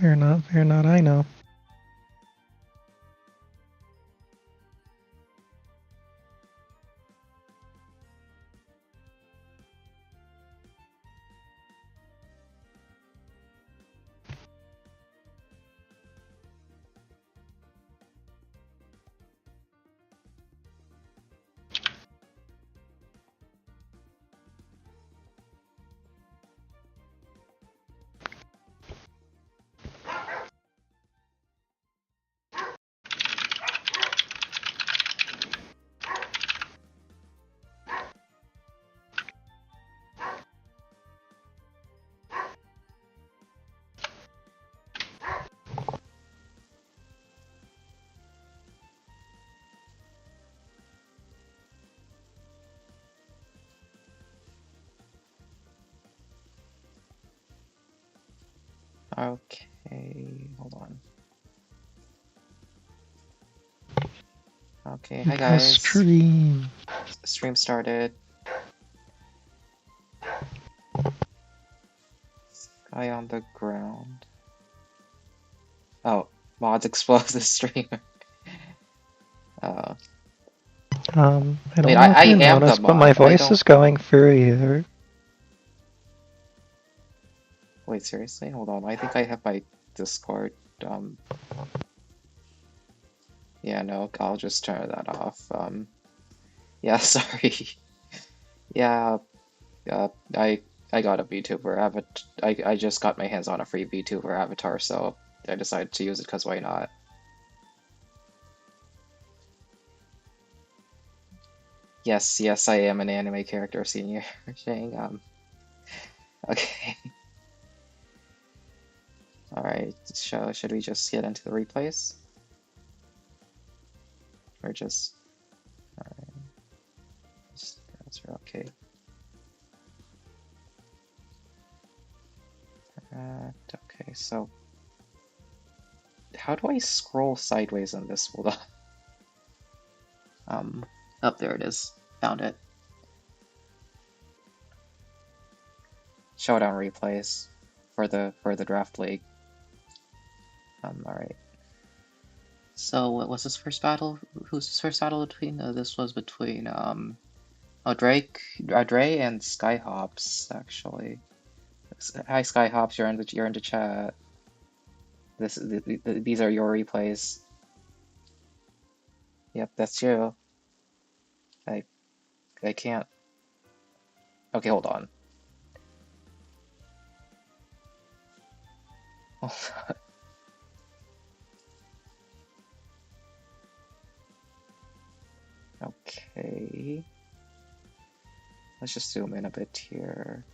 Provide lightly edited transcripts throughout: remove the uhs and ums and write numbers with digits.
Fear not, I know. Okay, hold on. Okay, hi guys. Stream. Stream started. Guy on the ground. Oh, mods explode the stream. I Wait, don't know if I you am the noticed, but my mod. I voice don't. is going through here. Wait, seriously? Hold on. I think I have my Discord. Yeah, no, I'll just turn that off. Yeah, sorry. Yeah, I got a VTuber avatar. I just got my hands on a free VTuber avatar, so I decided to use it because why not? Yes, yes, I am an anime character, senior. Saying, okay. Alright, so should we just get into the replays? Or just, alright, just browser, okay. Okay, so how do I scroll sideways on this? Hold on. Up there it is. Found it. Showdown replays for the draft league. Alright. So what was this first battle? Who's this first battle between? This was between Dre and Skyhops actually. Hi Skyhops, you're in the chat. These are your replays. Yep, that's you. I can't. Okay, hold on. Okay. Let's just zoom in a bit here.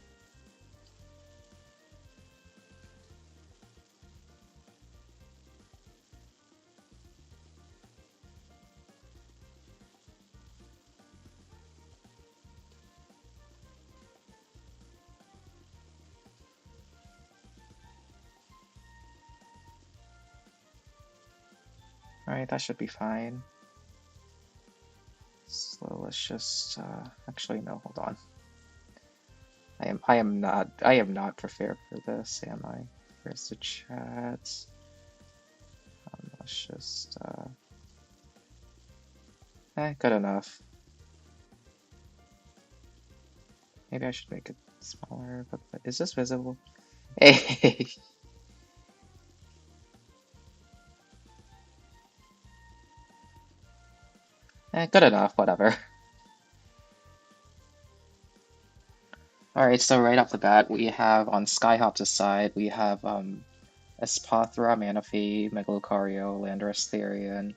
Alright, that should be fine. So let's just actually no, hold on. I am not prepared for this, am I? Where's the chat? Let's just good enough. Maybe I should make it smaller, but is this visible? Hey. Good enough, whatever. Alright, so right off the bat, we have on Skyhop's side, we have Espathra, Manaphy, Megalocario, Landorus Therian,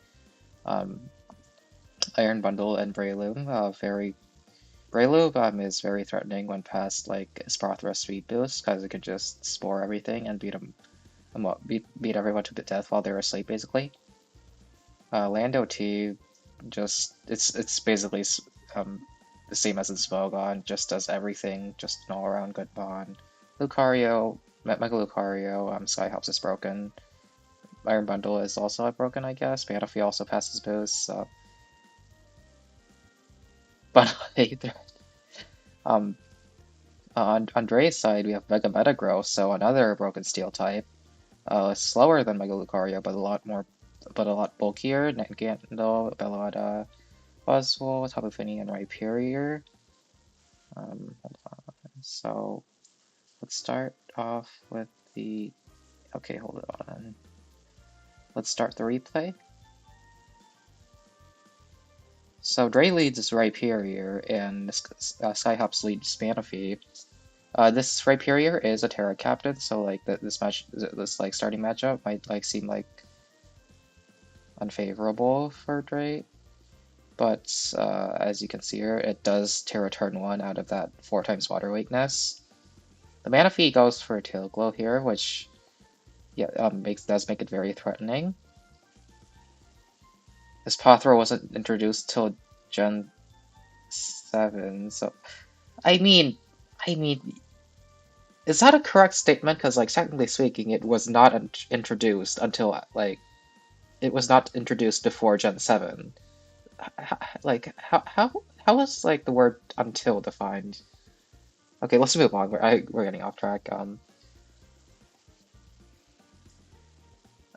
Iron Bundle, and Breloom. Breloom is very threatening when past like Espathra Speed Boost, because it can just spore everything and beat everyone to death while they're asleep, basically. Lando T, just it's basically the same as in Smogon, just does everything, just an all-around good bond. Lucario, Mega Lucario, Skyhops is broken. Iron Bundle is also broken, I guess. Manaphy also passes boost, so. But on Dre's side, we have Mega Metagross, so another broken steel type. Slower than Mega Lucario, but a lot bulkier. Gandalf, Bellota, Buzzwole, Tapu Fini, and Rhyperior. Hold on. So let's start off with the. Okay, hold on. Let's start the replay. So Dre leads Rhyperior, and Skyhops leads Manaphy. This Rhyperior is a Terra captain, so like this like starting matchup might like seem like unfavorable for Dre, but as you can see here, it does Terra turn 1 out of that 4 times water weakness. The Manaphy goes for a Tail Glow here, which does make it very threatening. This Pothro wasn't introduced till Gen 7, so I mean, is that a correct statement? Because like technically speaking, it was not introduced until like it was not introduced before Gen 7. Like how is like the word until defined? Okay, let's move on. We're getting off track.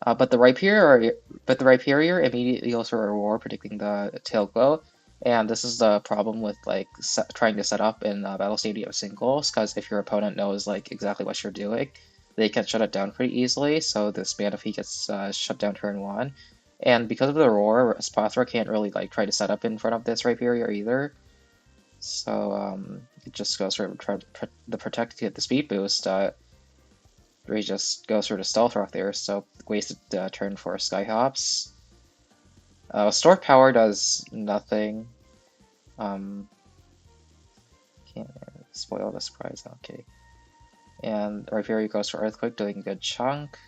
But the Rhyperior immediately goes for a roar, predicting the tail glow. And this is the problem with like trying to set up in Battle Stadium singles, because if your opponent knows like exactly what you're doing, they can shut it down pretty easily. So this Manaphy gets shut down turn 1, and because of the roar, Spathra can't really like try to set up in front of this Rhyperior either. So it just goes for the protect to get the speed boost. Ray just goes for the stealth rock there, so wasted turn for Skyhops. Store power does nothing. Can't spoil the surprise. Okay. And Rhyperior goes for Earthquake, doing a good chunk.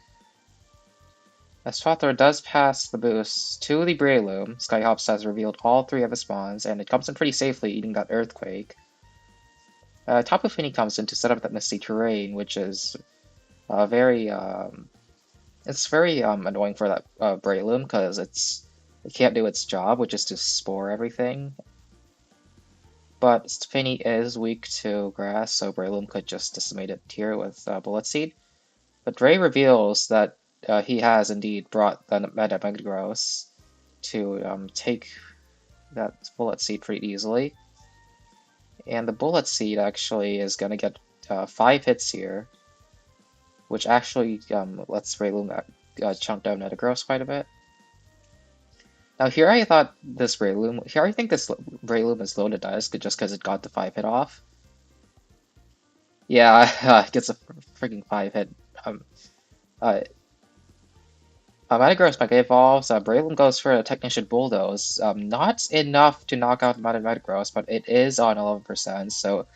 As Father does pass the boost to the Breloom, Skyhops has revealed all 3 of his spawns, and it comes in pretty safely, eating that Earthquake. Tapu Fini comes in to set up that Misty Terrain, which is very it's very annoying for that Breloom, because it can't do its job, which is to spore everything. But Fini is weak to grass, so Breloom could just decimate it here with Bullet Seed. But Dre reveals that he has indeed brought the Meta Metagross to take that Bullet Seed pretty easily. And the Bullet Seed actually is going to get 5 hits here, which actually lets Breloom chunk down Metagross quite a bit. Now here I thought this Breloom, here I think this Breloom is low to dice just because it got the 5 hit off. Yeah, it gets a freaking 5 hit. Metagross Mega Evolves, Breloom goes for a Technician Bulldoze. Not enough to knock out Metagross, but it is on 11%, so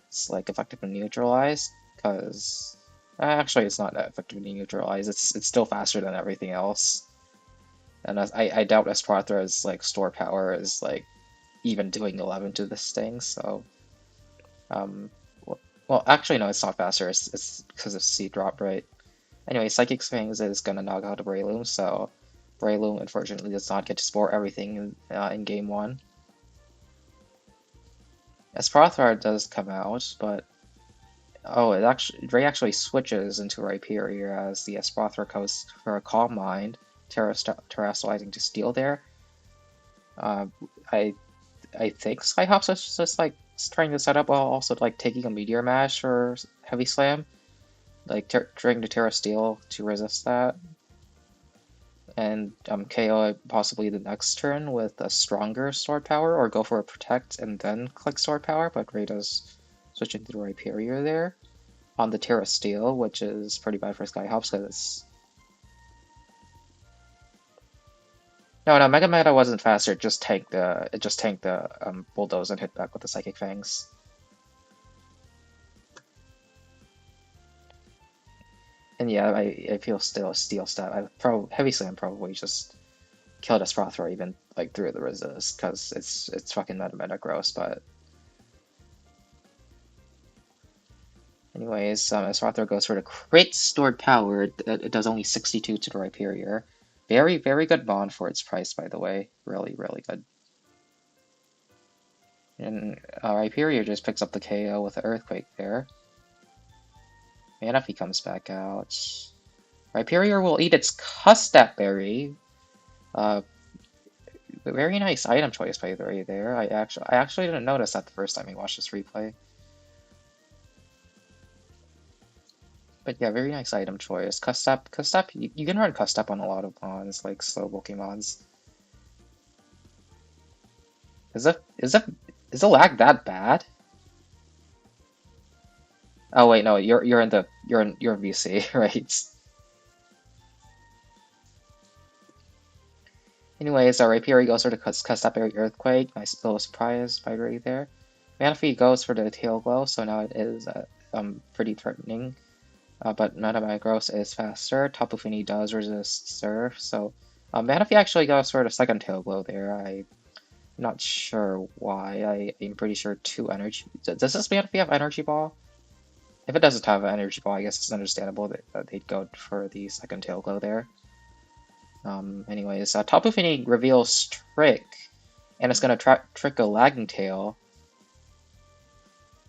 it's like effectively neutralized, because actually it's not effectively neutralized, it's still faster than everything else. And I doubt Esparthra's like store power is like even doing 11 to this thing, so well actually no, it's not faster, it's because of Seed Drop, right? Anyway, Psychic Swings is gonna knock out a Breloom, so Breloom unfortunately does not get to spore everything in game 1. Esparthra does come out, but Dre actually switches into Rhyperior as the Esparthra goes for a Calm Mind, terrestrializing to steal there. I think Skyhops is just like trying to set up while also like taking a Meteor Mash or Heavy Slam, like trying to Terra Steel to resist that, and KO possibly the next turn with a stronger Sword Power, or go for a Protect and then click Sword Power, but Gray does switch into the Rhyperior there on the Terra Steel, which is pretty bad for Skyhops because no, Mega wasn't faster. It just tanked the Bulldoze and hit back with the Psychic Fangs. And yeah, I feel still a Steel stat. Heavy Slam probably just killed Esprothra even like through the resist, because it's fucking meta gross. But anyways, Esprothra goes for the crit stored power. It does only 62 to the Rhyperior. Very, very good bond for its price, by the way. Really, really good. And Rhyperior just picks up the KO with the Earthquake there. And if he comes back out... Rhyperior will eat its Custap Berry. Uh, very nice item choice by the way there. I actually didn't notice that the first time we watched this replay. But yeah, very nice item choice. Custap, you can run Custap on a lot of mons, like slow Pokemons. Is it is the lag that bad? Oh wait, no, you're in VC, right? Anyways, Rhyperior goes for the Custap Earthquake. Nice little surprise by Ray there. Manaphy goes for the Tail Glow, so now it is pretty threatening. But Metagross is faster. Tapu Fini does resist Surf, so Manaphy actually goes for the second Tail Glow there. I'm not sure why. I'm pretty sure 2 energy. Does this Manaphy have Energy Ball? If it doesn't have an Energy Ball, I guess it's understandable that they'd go for the second Tail Glow there. Anyways, Tapu Fini reveals Trick, and it's gonna trick a Lagging Tail.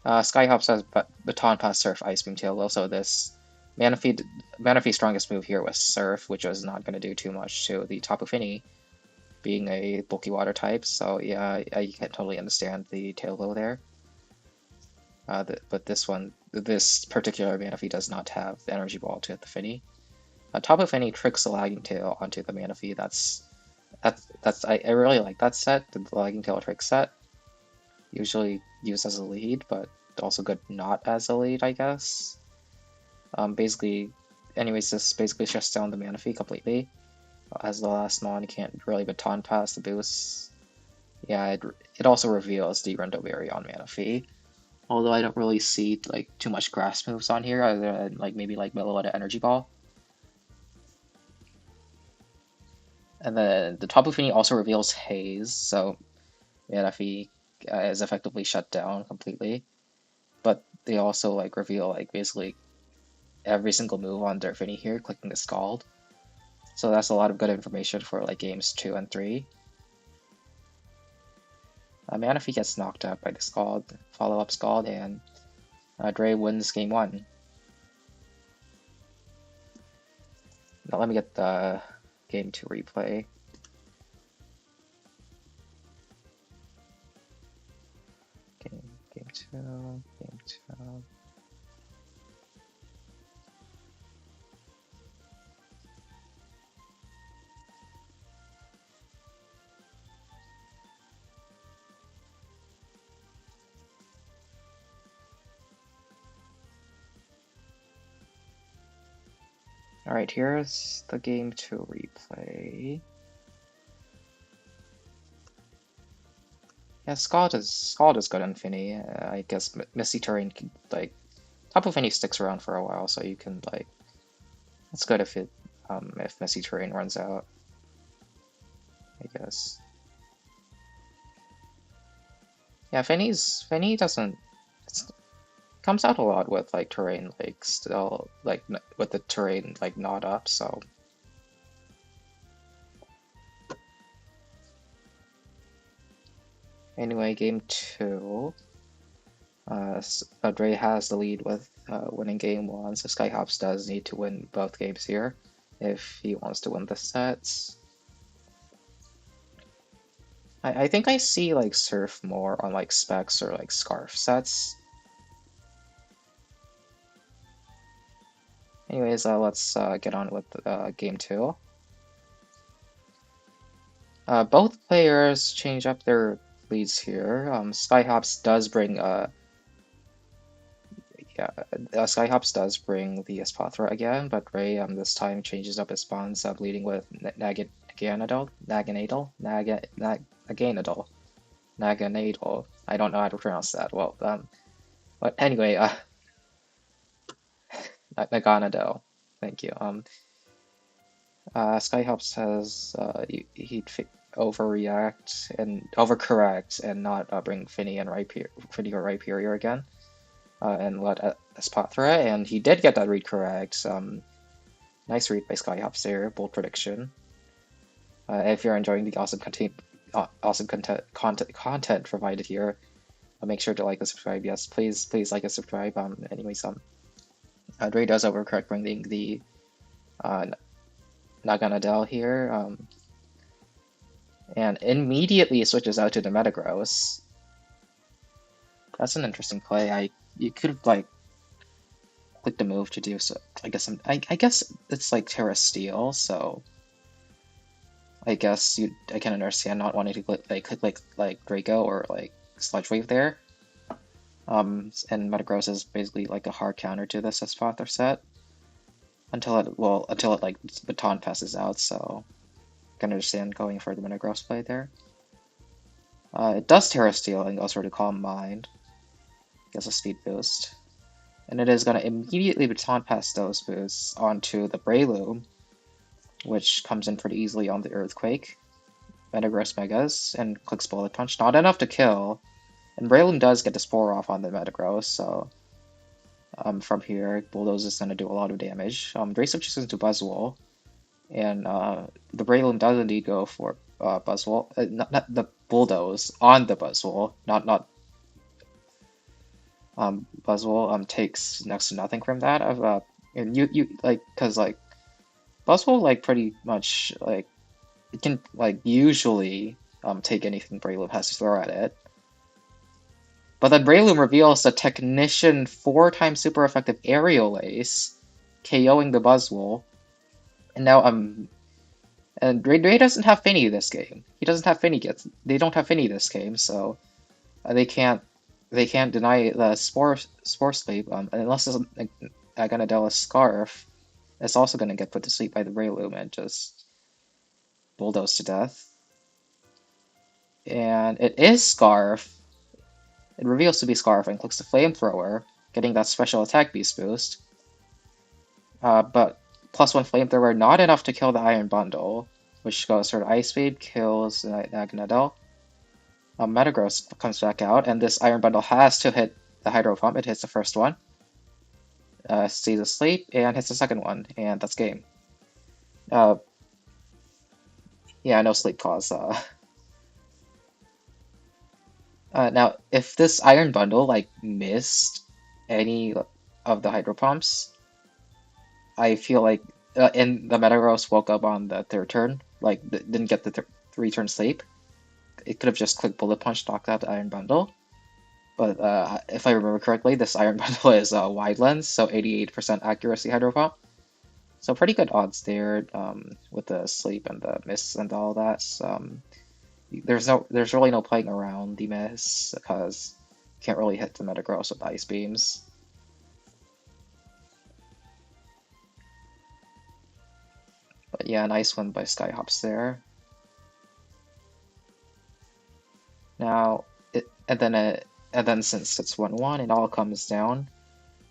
Skyhops has Baton Pass, Surf, Ice Beam, Tail Glow, so this Manaphy's strongest move here was Surf, which was not going to do too much to the Tapu Fini, being a bulky water type, so yeah, I can totally understand the Tail Glow there. But this particular Manaphy does not have Energy Ball to hit the Fini. Tapu Fini tricks the Lagging Tail onto the Manaphy. I really like that set, the Lagging Tail trick set. Usually used as a lead, but also good not as a lead, I guess. Anyways, this basically shuts down the Manaphy completely. As the last mon, you can't really Baton Pass the boost. Yeah, it also reveals the Berry on Manaphy. Although I don't really see like too much grass moves on here, other than like maybe like Meloetta Energy Ball. And then the Tapu Fini also reveals Haze, so Manaphy is effectively shut down completely. But they also like reveal like basically every single move on their Fini here, clicking the Scald. So that's a lot of good information for like games 2 and 3. Manaphy gets knocked out by the Scald, follow-up Scald, and Dre wins game 1. Now let me get the game 2 replay. Game 2, game 2. Alright, here's the game 2 replay. Yeah, Scald is good on Fini. I guess Misty Terrain, like, Tapu Fini sticks around for a while, so you can, like, it's good if Misty Terrain runs out, I guess. Yeah, Fini doesn't, comes out a lot with, like, terrain, like, still, like, with the terrain, like, not up, so. Anyway, game 2. Dre has the lead with winning game 1, so Skyhops does need to win both games here if he wants to win the sets. I think I see like Surf more on like Specs or like Scarf sets. Anyways, let's get on with game 2. Both players change up their leads here. Skyhops does bring Skyhops does bring the Espathra again, but Ray this time changes up his spawns, leading with Naganadel. I don't know how to pronounce that. Well, but anyway, Naganadel. Thank you. Skyhops has he'd overcorrect and not bring Fini or Rhyperior again. And let Espathra, and he did get that read correct. Nice read by Skyhops there, bold prediction. If you're enjoying the awesome content provided here, make sure to like and subscribe. Yes, please like and subscribe. Anyways, Dre does overcorrect, bringing the Uh, Naganadel here, and immediately switches out to the Metagross. That's an interesting play. You could have like clicked the move to do so. I guess it's like Terra Steel, so I can understand not wanting to click like Draco or like Sludge Wave there. And Metagross is basically like a hard counter to this as Father set until it like Baton passes out. So I can understand going for the Metagross play there. It does Terra Steel and goes for the Calm Mind. Gets a speed boost. And it is going to immediately Baton pass those boosts onto the Breloom, which comes in pretty easily on the Earthquake. Metagross Megas and clicks Bullet Punch. Not enough to kill. And Breloom does get the Spore off on the Metagross, so from here, Bulldoze is going to do a lot of damage. Dre switches into Buzzwole, and the Breloom does indeed go for Buzzwole. Not the Bulldoze on the Buzzwole, not Buzzwole takes next to nothing from that. And you like because like Buzzwole like pretty much like it can like usually take anything Breloom has to throw at it. But then Breloom reveals the Technician 4 times super effective Aerial Ace, KOing the Buzzwole. And now and Ray doesn't have Finny this game. He doesn't have Finny yet. They don't have Finny this game, so they can't deny the Spore Sleep unless it's a Ganadella Scarf. It's also gonna get put to sleep by the Breloom and just bulldoze to death. And it is Scarf. It reveals to be Scarf and clicks the Flamethrower, getting that special attack beast boost. But +1 Flamethrower, not enough to kill the Iron Bundle, which goes for the Ice Beam, kills Naganadel. Metagross comes back out, and this Iron Bundle has to hit the Hydro Pump. It hits the first one, stays asleep, and hits the second one, and that's game. Yeah, no sleep cause. Now, if this Iron Bundle like missed any of the Hydro Pumps, I feel like and the Metagross woke up on the third turn, like didn't get the 3-turn sleep. It could have just clicked Bullet Punch, knocked out the Iron Bundle. But if I remember correctly, this Iron Bundle is wide lens, so 88% accuracy Hydro Pump. So pretty good odds there with the sleep and the miss and all that. There's really no playing around the miss because you can't really hit the Metagross with Ice Beams. But yeah, nice one by Skyhops there. Now, and then since it's 1-1, it all comes down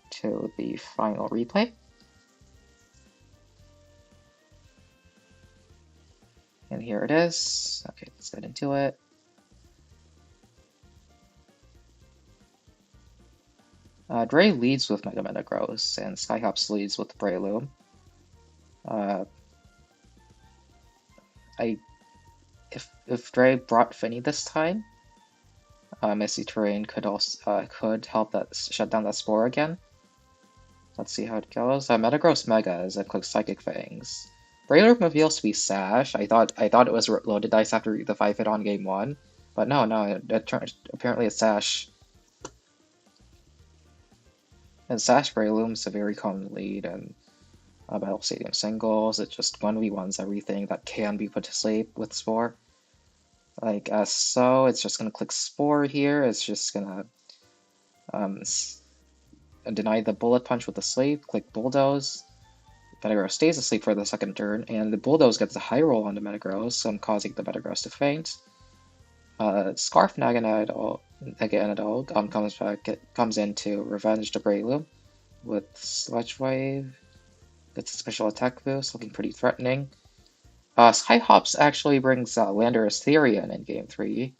to the final replay. And here it is. Okay, let's get into it. Dre leads with Mega Metagross, and Skyhops leads with Breloom. If Dre brought Finny this time, Misty Terrain could also could help that shut down that Spore again. Let's see how it goes. Metagross Megas and clicks Psychic Fangs. Breloom reveals to be Sash. I thought it was loaded dice after the 5-hit on game 1, but no, apparently it's Sash. And Sash Breloom's a very common lead in Battle Stadium singles. It just 1v1s everything that can be put to sleep with Spore. Like so, it's just gonna click Spore here. It's just gonna deny the Bullet Punch with the sleep. Click Bulldoze. Metagross stays asleep for the second turn, and the Bulldoze gets a high roll on the Metagross, causing the Metagross to faint. Scarf Naganadel comes in to revenge the Breloom with Sludge Wave. Gets a special attack boost, looking pretty threatening. Skyhops actually brings Landorus Therian in game 3,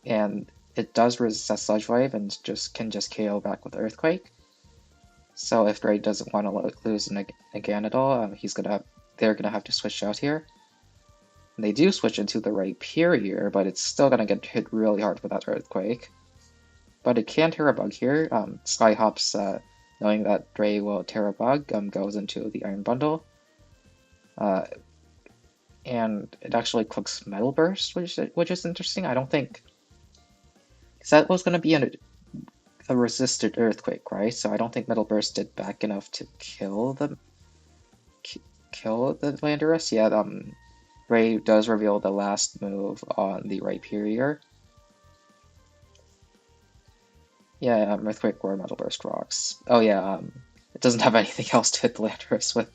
and it does resist Sludge Wave and can just KO back with Earthquake. So if Dre doesn't want to lose a Naganadel, they're gonna have to switch out here. And they do switch into the Rhyperior, but it's still gonna get hit really hard with that Earthquake. But it can Terra Bug here. Skyhops knowing that Dre will tear a bug, goes into the Iron Bundle. Uh, and it actually clicks Metal Burst, which is interesting. I don't think, because that was going to be a resisted Earthquake, right? So I don't think Metal Burst did back enough to kill the Landorus. Yeah, Ray does reveal the last move on the Rhyperior. Yeah, Earthquake or Metal Burst rocks. Oh yeah, it doesn't have anything else to hit the Landorus with.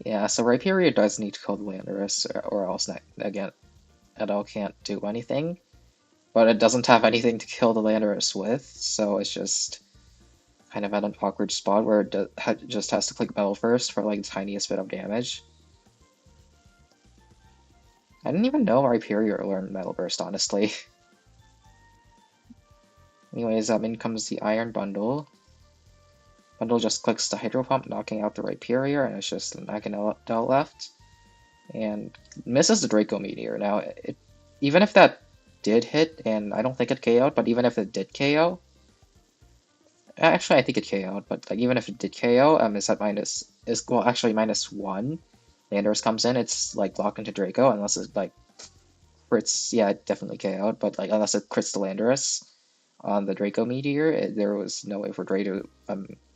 Yeah, so Rhyperior does need to kill the Landorus, or else again, Edo can't do anything. But it doesn't have anything to kill the Landorus with, so it's just kind of at an awkward spot where it just has to click Metal first for like the tiniest bit of damage. I didn't even know Rhyperior learned Metal Burst, honestly. Anyways, in comes the Iron Bundle. Bundle just clicks the Hydro Pump, knocking out the Rhyperior, and it's just the Meganell left. And misses the Draco Meteor. Now, even if that did hit, and I don't think it KO'd, but even if it did KO, actually I think it KO'd, but like even if it did KO, it's at well actually -1. Landorus comes in, it's like locked into Draco unless it like crits. Yeah, it definitely KO'd, but like unless it crits the Landorus on the Draco Meteor, there was no way for Dre to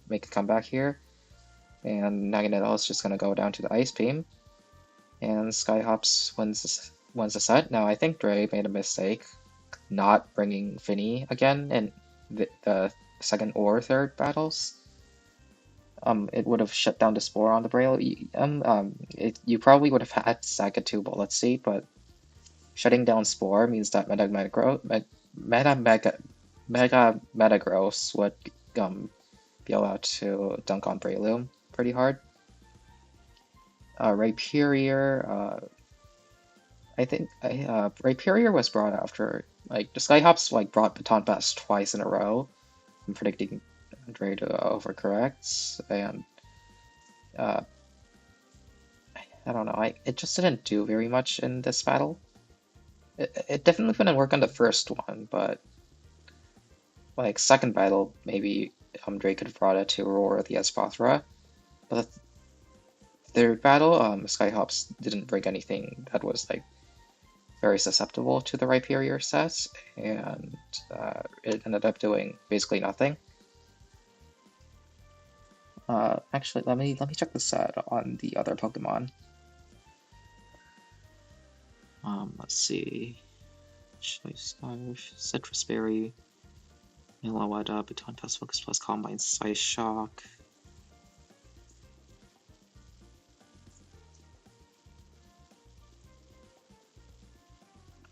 make a comeback here. And Naganadel is just gonna go down to the Ice Beam, and Skyhops wins the set. Now I think Dre made a mistake not bringing Finny again in the second or third battles. It would have shut down the Spore on the Braille. You probably would have had Saga 2 Bullet Seed, but shutting down Spore means that Metagross would be allowed to dunk on Breloom pretty hard. Rhyperior, I think Rhyperior was brought after, like, the Skyhops like brought Baton Pass twice in a row. I'm predicting Dre to overcorrect, and uh, I don't know, it just didn't do very much in this battle. It definitely didn't work on the first one, but like second battle, maybe Dre could have brought it to Roar the Espathra. But the third battle, Skyhops didn't bring anything that was like very susceptible to the Rhyperior set, and it ended up doing basically nothing. Actually, let me check the set on the other Pokemon. Let's see. Chili Scarf, Citrus Berry, Milawada, Baton Pass Focus Plus, Combine Size Shock.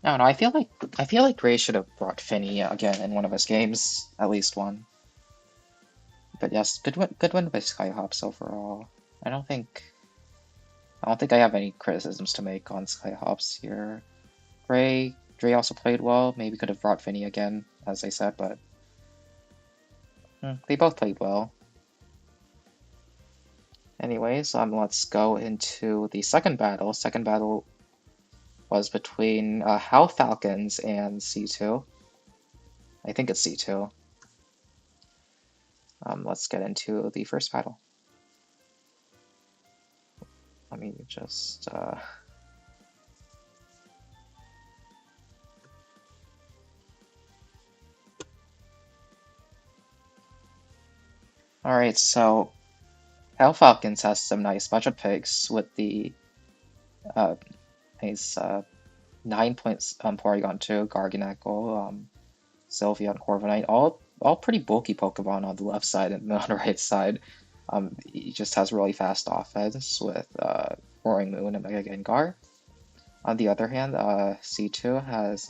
I don't know. I feel like Gray should have brought Finny again in one of his games, at least one. But yes, good win by Skyhops overall. I don't think I have any criticisms to make on Skyhops here. Dre also played well. Maybe could have brought Finny again, as I said, but they both played well. Anyways, let's go into the second battle. Second battle was between Hal Falcons and C2. I think it's C2. Let's get into the first battle. Let me just Alright, so Hal Falcons has some nice budget picks with the nice 9 points Porygon 2, Garganacl, Sylvia, and Corviknight, all pretty bulky Pokemon on the left side, and on the right side, he just has really fast offense with Roaring Moon and Mega Gengar. On the other hand, C2 has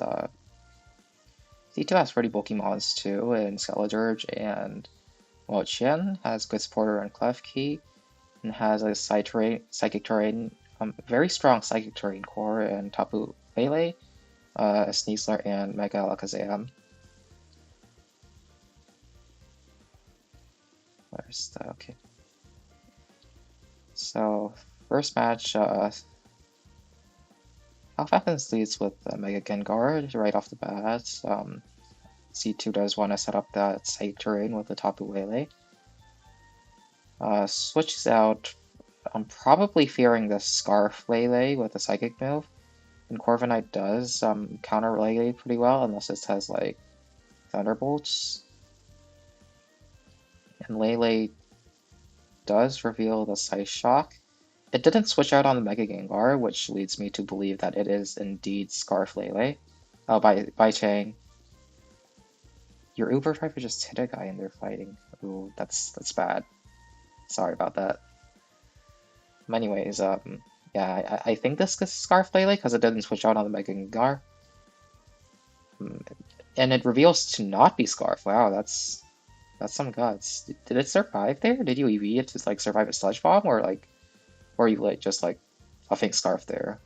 pretty bulky mons too, and Skeledirge, and well, Chen has good supporter and Klefki, and has a Psychic Terrain, very strong Psychic Terrain core, and Tapu Lele, Sneasler, and Mega Alakazam. Where's the okay? So first match, Falcons leads with Mega Gengar right off the bat. C2 does want to set up that side terrain with the Tapu Lele. Switches out. I'm probably fearing the Scarf Lele with the Psychic move. And Corviknight does counter Lele pretty well, unless it has like Thunderbolts. And Lele does reveal the Size Shock. It didn't switch out on the Mega Gengar, which leads me to believe that it is indeed Scarf Lele. Oh, by Chang. Your Uber driver just hit a guy and they're fighting. Ooh, that's bad. Sorry about that. Anyways, yeah, I think this is Scarf Lele because it didn't switch out on the Mega Gengar. And it reveals to not be Scarf. Wow, that's some guts. Did it survive there? Did you EV it to like survive a Sludge Bomb, or like, or you like just like a fake Scarf there?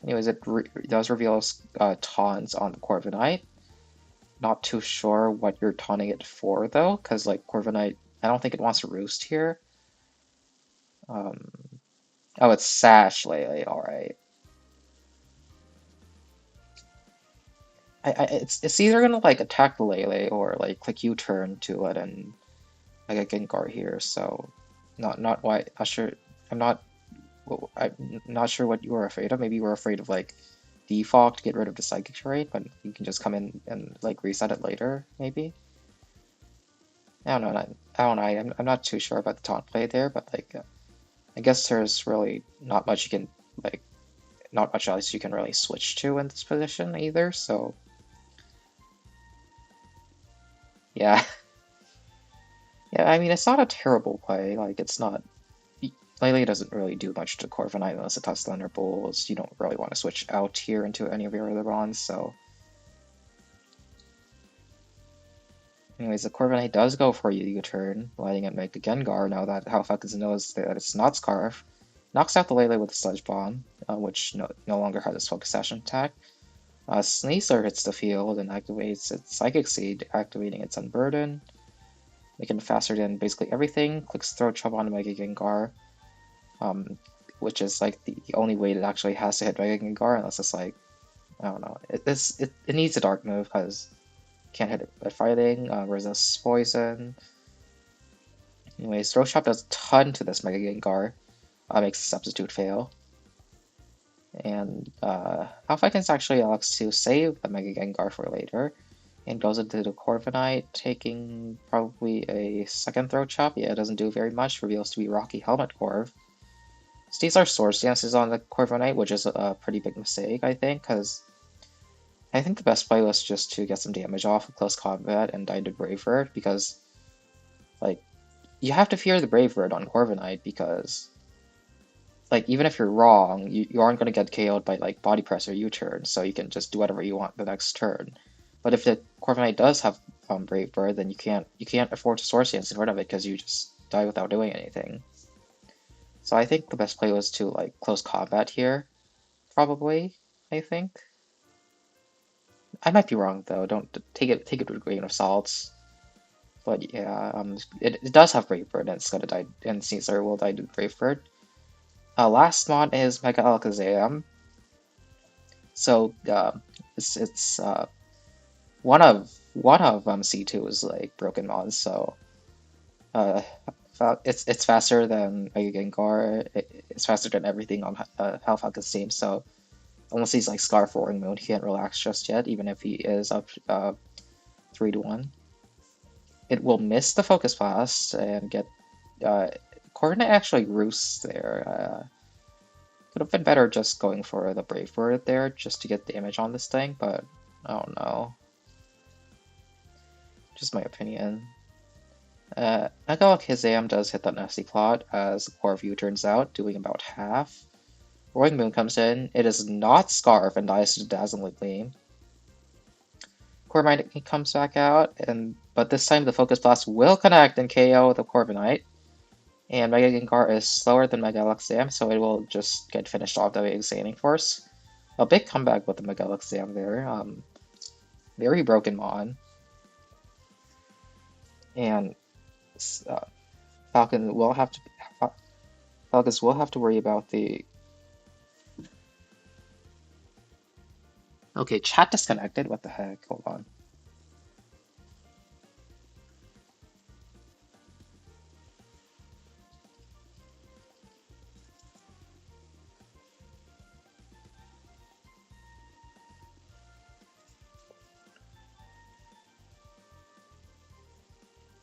Anyways, it does reveal taunts on the Corviknight. Not too sure what you're taunting it for though, because like Corviknight, I don't think it wants to roost here. Um, oh, it's Sash Lele. All right. It's either gonna like attack the Lele or like click U-turn to it and like a Gengar here. So not why not sure. I'm not I'm not sure what you were afraid of. Maybe you were afraid of like default to get rid of the Psychic Terrain, but you can just come in and like reset it later. Maybe. I don't know. I don't know. I'm not too sure about the taunt play there, but like I guess there's really not much you can like not much else you can really switch to in this position either. So yeah. Yeah, I mean, it's not a terrible play. Like, it's not. Lele doesn't really do much to Corviknight unless it has Thunderbolts. You don't really want to switch out here into any of your other bonds, so. Anyways, the Corviknight does go for a U-turn, letting it make a Gengar now that Halfakis knows that it's not Scarf. Knocks out the Lele with a Sludge Bomb, which no longer has its Focus Session attack. Sneasler hits the field and activates its Psychic Seed, activating its Unburden, making it faster than basically everything. Clicks Throat Chop on Mega Gengar, which is like the only way it actually has to hit Mega Gengar, unless it's like, I don't know. It needs a Dark move because can't hit it by fighting, resists Poison. Anyways, Throat Chop does a ton to this Mega Gengar, makes the Substitute fail. And Halfikins actually elects to save the Mega Gengar for later, and goes into the Corviknight, taking probably a second Throat Chop. Yeah, it doesn't do very much, reveals to be Rocky Helmet Corv. Steals our Swords Dances on the Corviknight, which is a pretty big mistake, I think, because I think the best play was just to get some damage off of close combat and die to Brave Bird, because, like, you have to fear the Brave Bird on Corviknight, because, like, even if you're wrong, you aren't going to get KO'd by, like, Body Press or U-turn, so you can just do whatever you want the next turn. But if the Corviknight does have Brave Bird, then you can't afford to Swords Dance in front of it, because you just die without doing anything. So I think the best play was to like close combat here, probably. I think. I might be wrong though. Don't take it with a grain of salt. But yeah, it does have Brave Bird, and it's gonna die, and Caesar will die to Brave Bird. Last mod is Mega Alakazam. So it's one of C2's like broken mods. So it's faster than Mega Gengar. It's faster than everything on Half-Alka's team. So unless he's like Scarf or Moon, he can't relax just yet, even if he is up 3-1. It will miss the Focus Blast and get Coordinate actually roosts there. Could have been better just going for the Brave Bird there just to get damage on this thing, but I don't know. Just my opinion. Megalakizam does hit that nasty plot, as the core view turns out, doing about half. Roaring Moon comes in. It is not Scarf and dies to Dazzling Gleam. Corviknight comes back out, but this time the Focus Blast will connect and KO the Corviknight. And Mega Gengar is slower than Mega Alakazam, so it will just get finished off the Exhaling Force. A big comeback with the Mega Alakazam there. Very broken Mon. And Falcons will have to worry about the Okay, chat disconnected. What the heck? Hold on.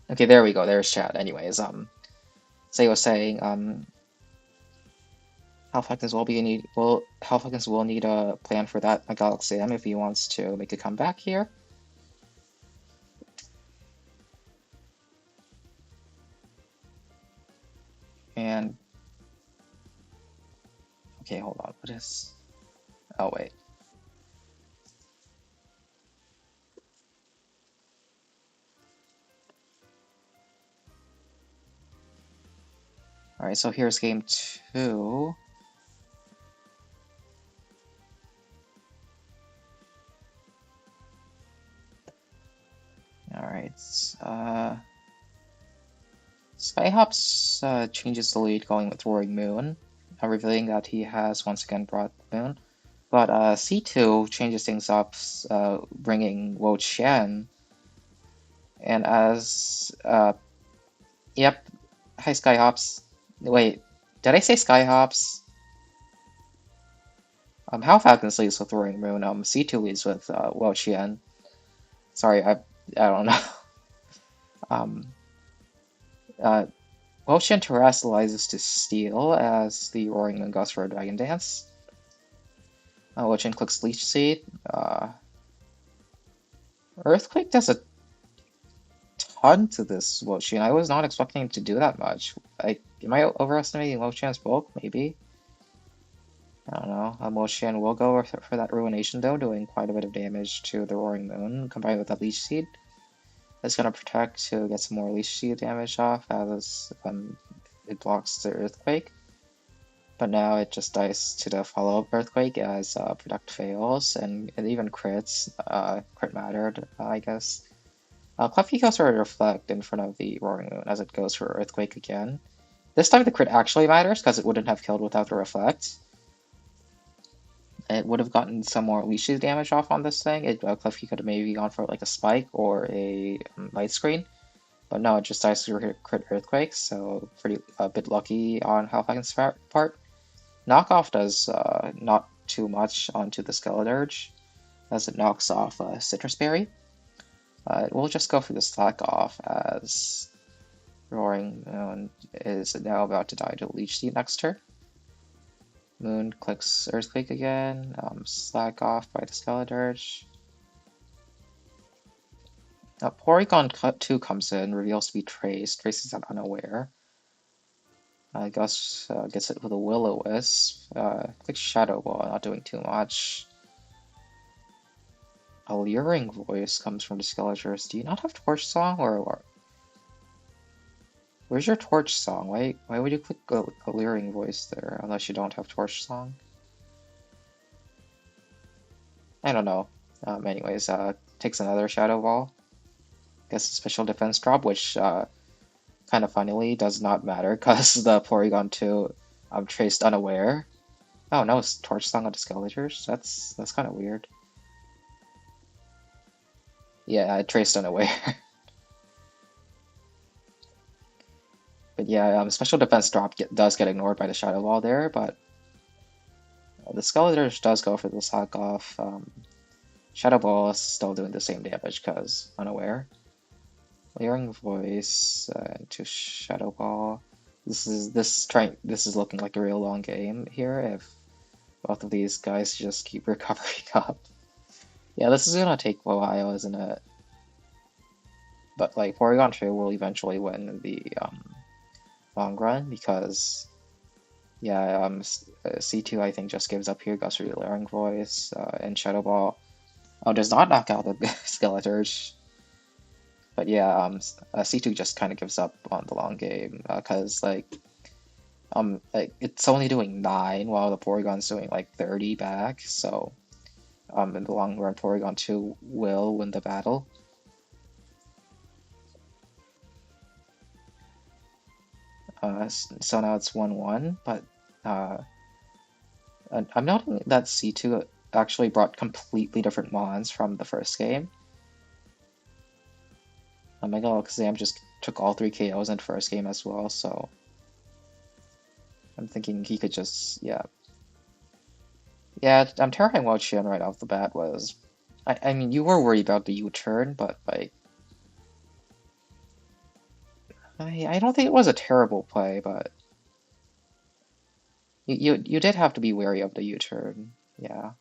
Okay, there we go. There's chat. Anyways, so he was saying, Half-Falcons will need a plan for that Galaxy M if he wants to make a comeback here. And okay, hold on. What is? Oh wait. All right. So here's game two. All right. Skyhops changes the lead going with Roaring Moon, revealing that he has once again brought Moon. But C2 changes things up, bringing Wo Chen. And yep, hi Skyhops. Wait, did I say Skyhops? How Falcons leads with Roaring Moon. C2 leads with Wo Chen. Sorry, I don't know. um, uh, Wo Chen terrestrializes to Steel as the Roaring Moon goes for a Dragon Dance. Wo Chen clicks Leech Seed. Earthquake does a ton to this Wo Chen. I was not expecting him to do that much. Am I overestimating Wo Chan's bulk? Maybe. I don't know. Wo Chen will go for that Ruination though, doing quite a bit of damage to the Roaring Moon, combined with that Leech Seed. It's gonna protect to get some more Leech Seed damage off as it blocks the Earthquake. But now it just dies to the follow-up Earthquake as Protect fails, and it even crits. Crit mattered, I guess. Clefty goes for a Reflect in front of the Roaring Moon as it goes for Earthquake again. This time the crit actually matters because it wouldn't have killed without the Reflect. It would have gotten some more leashes damage off on this thing. Klefki could have maybe gone for like a Spike or a Light Screen. But no, it just dies to crit Earthquake, so pretty a bit lucky on Halfling's part. Knockoff does not too much onto the Skeledirge, as it knocks off Citrus Berry. We'll just go for the Slack off as Roaring Moon is now about to die to Leech Seed next turn. Moon clicks Earthquake again, Slack off by the Skeledirge. Porygon 2 comes in, reveals to be Trace. Trace is unaware. Gus gets it with a Will-O-Wisp. Clicks Shadow Ball, not doing too much. Alluring Voice comes from the Skeledirge. Do you not have Torch Song, or where's your Torch Song? Why would you click Alluring Voice there unless you don't have Torch Song? I don't know. Anyways, takes another Shadow Ball. Gets a special defense drop, which kind of funnily does not matter because the Porygon 2 traced unaware. Oh no, it's Torch Song on the Skeletors? That's kind of weird. Yeah, it traced unaware. But yeah, special defense drop does get ignored by the Shadow Ball there, but the Skeletors does go for the Slack off. Shadow Ball is still doing the same damage because unaware. Layering Voice to Shadow Ball. This is looking like a real long game here if both of these guys just keep recovering up. Yeah, this is gonna take a while, isn't it? But like Porygon 2 will eventually win the long run because yeah, C2 I think just gives up here, goes for the Layering Voice, and Shadow Ball. Oh, does not knock out the Skeletorch. But yeah, C2 just kind of gives up on the long game because like it's only doing 9 while the Porygon's doing like 30 back. So in the long run, Porygon 2 will win the battle. So now it's 1-1, but I'm noting that C2 actually brought completely different mons from the first game. Mega Alakazam just took all 3 KOs in the first game as well, so I'm thinking he could just, yeah. Yeah, I'm terrifying Wild Shen right off the bat was... I mean, you were worried about the U-turn, but, like... I don't think it was a terrible play, but... You did have to be wary of the U-turn, yeah.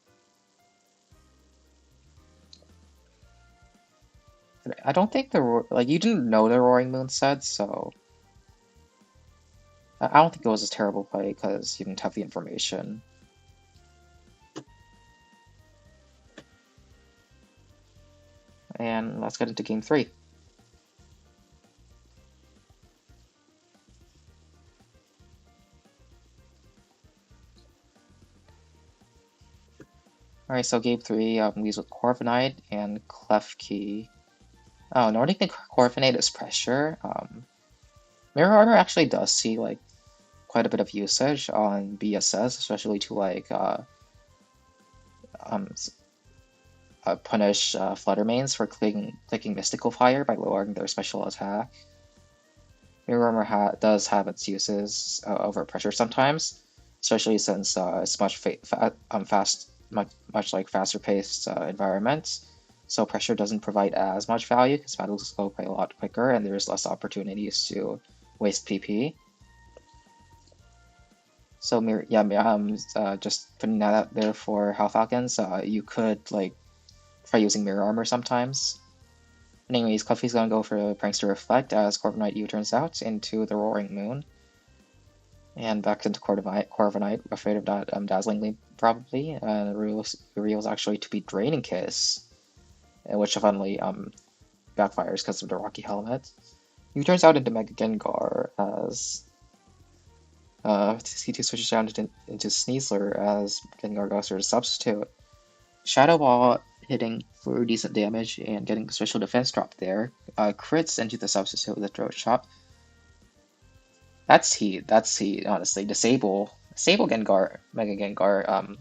I don't think like, you didn't know the Roaring Moon said, so... I don't think it was a terrible play, because you didn't have the information. And let's get into game 3. Alright, so game 3, we use with Corviknight and Klefki. Oh, Nordic and Corviknight is pressure. Mirror Armor actually does see, like, quite a bit of usage on BSS, especially to, like, um, punish Fluttermanes for clicking Mystical Fire by lowering their special attack. Mirror Armor does have its uses over pressure sometimes, especially since it's much like faster-paced environments. So pressure doesn't provide as much value because battles go by a lot quicker and there's less opportunities to waste PP. So just putting that out there for Hal Falcons, you could like try using Mirror Armor sometimes. Anyways, Cluffy's gonna go for Prankster Reflect as Corviknight U turns out into the Roaring Moon. And back into Corviknight, afraid of that Dazzling Gleam probably. Reveals actually to be Draining Kiss, which funnily backfires because of the Rocky Helmet. He turns out into Mega Gengar as C2 switches down into Sneasler as Gengar goes for a substitute. Shadow Ball hitting for decent damage and getting special defense drop there. Crits into the substitute with a throat chop. That's heat, honestly. Disable Gengar, Mega Gengar,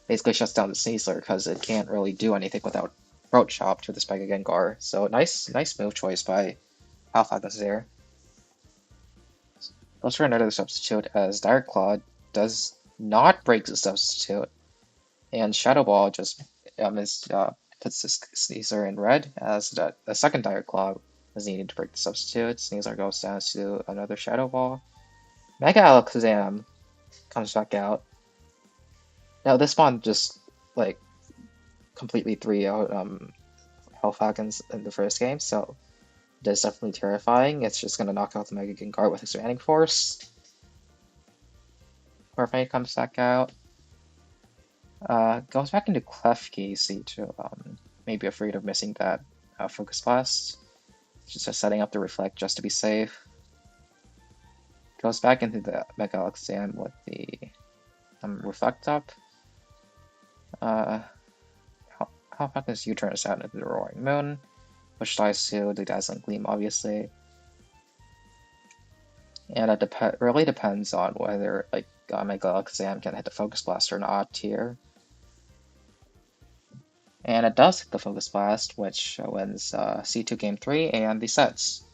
basically shuts down the Sneasler because it can't really do anything without throat chop to this Mega Gengar. So nice move choice by Alpha there. Let's try another substitute as Dire Claw does not break the substitute. And Shadow Ball just puts this Sneasler in red as the second Dire Claw is needed to break the substitute. Sneasler goes down to another Shadow Ball. Mega Alakazam comes back out. Now this one just like completely 3-0 Hell Falcons in the first game, so that's definitely terrifying. It's just gonna knock out the Mega Gengar with Expanding Force. Corviknight comes back out. Goes back into Klefki, see to maybe afraid of missing that Focus Blast. Just setting up the Reflect just to be safe. Goes back into the Mega Alakazam with the Reflect up. How about this U-turn us out into the Roaring Moon, which dies to the Dazzling Gleam, obviously. And it really depends on whether like Mega Alakazam can hit the Focus Blast or not here. And it does hit the Focus Blast, which wins C2 Game 3 and the sets.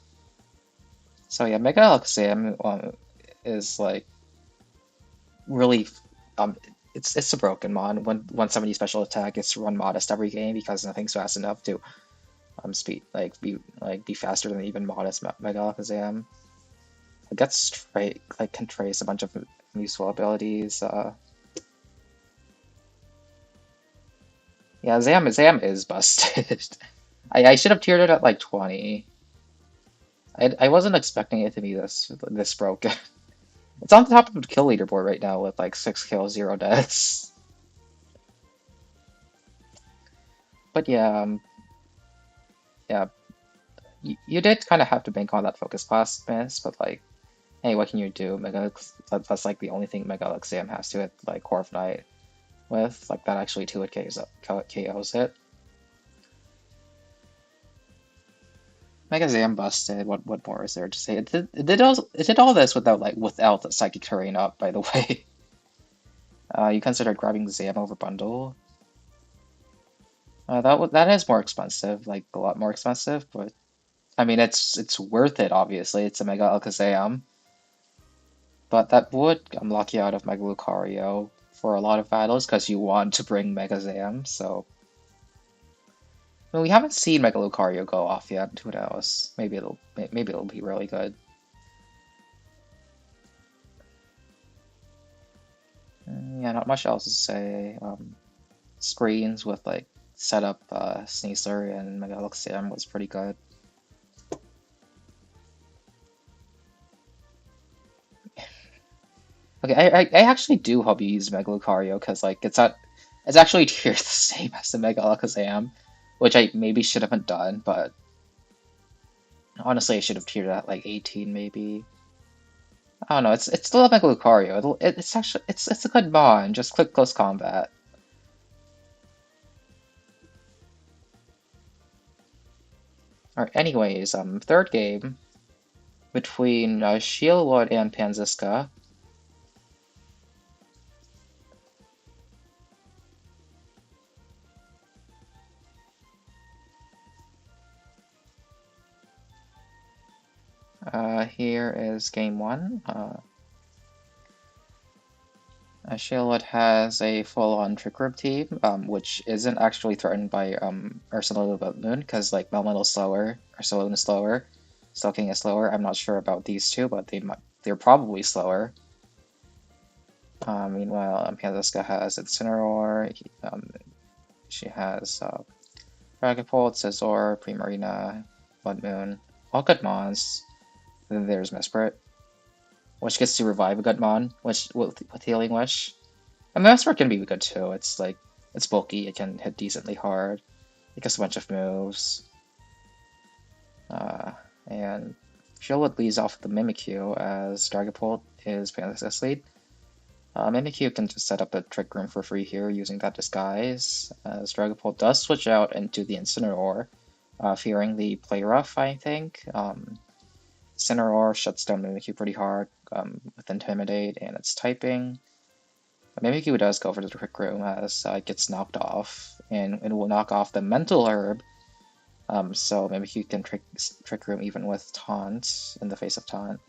So yeah, Mega Alakazam is like really it's a broken mon. 170 special attack gets run modest every game because nothing's fast enough to be faster than even modest Mega Alakazam. It gets can trace a bunch of useful abilities. Yeah, Zam is busted. I should have tiered it at like 20. I wasn't expecting it to be this broken. It's on the top of the kill leaderboard right now with like 6 kills, 0 deaths. But yeah, yeah, you did kind of have to bank on that Focus Blast miss, but like, hey, what can you do? That's like the only thing Mega Alakazam has to hit like Corviknight with, like that actually 2-hit KOs it. Mega Zam busted. What more is there to say? It did all this without the Psychic Terrain up, by the way. You considered grabbing Zam over Bundle. That is more expensive, like a lot more expensive, but I mean it's worth it, obviously. It's a Mega Alakazam. But that would unlock you out of Mega Lucario for a lot of battles because you want to bring Mega Zam, so well, we haven't seen Mega Lucario go off yet. Who knows? Maybe it'll be really good. Yeah, not much else to say. Screens with like setup Sneasler and Mega Lucario was pretty good. Okay, I actually do hope you use Mega Lucario because like it's actually tiered the same as the Mega Alakazam, which I maybe should haven't done, but honestly I should have tiered that like 18 maybe. I don't know. It's still a Mega Lucario. It's actually it's a good mod. Just click close combat. Alright, anyways, third game between Shieldwood and Panziska. Here is game one. Shieldwood has a full-on Trick Room team, which isn't actually threatened by Ursaluna Moon, because like Melmetal's slower, Ursaluna is slower, Slowking is slower. I'm not sure about these two, but they're probably slower. Meanwhile, Panziska has Incineroar. She has Dragapult, Scizor, Primarina, Blood Moon, all good mons. Then there's Mesprit, which gets to revive a good mon, which with Healing Wish. And Mesprit can be good too. It's bulky. It can hit decently hard. It gets a bunch of moves. And Shieldwood leads off the Mimikyu as Dragapult is Panthesis lead. Mimikyu can just set up a Trick Room for free here using that disguise, as Dragapult does switch out into the Incineroar, fearing the Play Rough, I think. Incineroar shuts down Mimikyu pretty hard with Intimidate and its typing. Mimikyu does go for the Trick Room as it gets knocked off, and it will knock off the Mental Herb, so Mimikyu can Trick Room even with Taunt in the face of Taunt.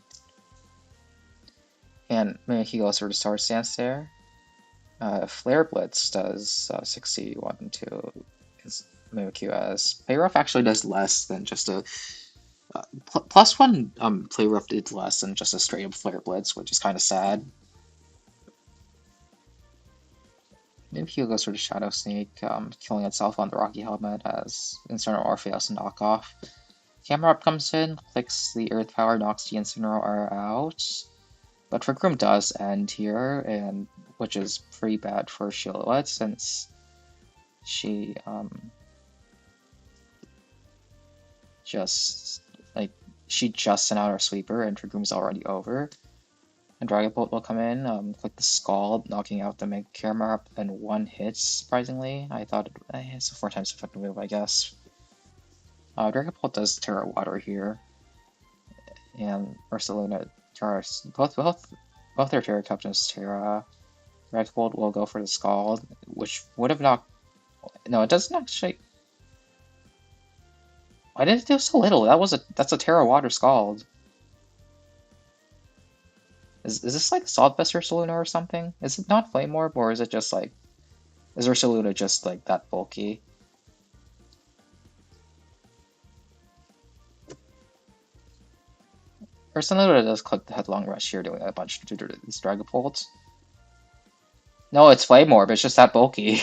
And Mimikyu goes for the Sword Stance there. Flare Blitz does 61 to his Mimikyu, as Play Rough actually does less than just a plus one. Play Rough did less than just a straight up Flare Blitz, which is kind of sad. Mimikyu goes for the Shadow Sneak, killing itself on the Rocky Helmet as Incineroar fails to knock off. Camera Up comes in, clicks the Earth Power, knocks the Incineroar out. But Trick Room does end here, and which is pretty bad for Shieldwood since she just like she just sent out her sweeper and Trick Room's already over. And Dragapult will come in, click the Scald, knocking out the Mega Camera Up in one hit, surprisingly. I thought it's a 4 times effective move, I guess. Dragapult does Terra Water here. And Ursaluna Terra both their Terra captains Terra. Dragapult will go for the Scald, which would have knocked. No, it doesn't actually. Why did it do so little? That's a Terra Water Scald. Is this like Salt-Vest Ursaluna or something? Is it not Flame Orb, or is it just like is Ursaluna just like that bulky? Ursaluna does click the Headlong Rush here, doing a bunch to these Dragapult. No, it's Flame Orb. It's just that bulky.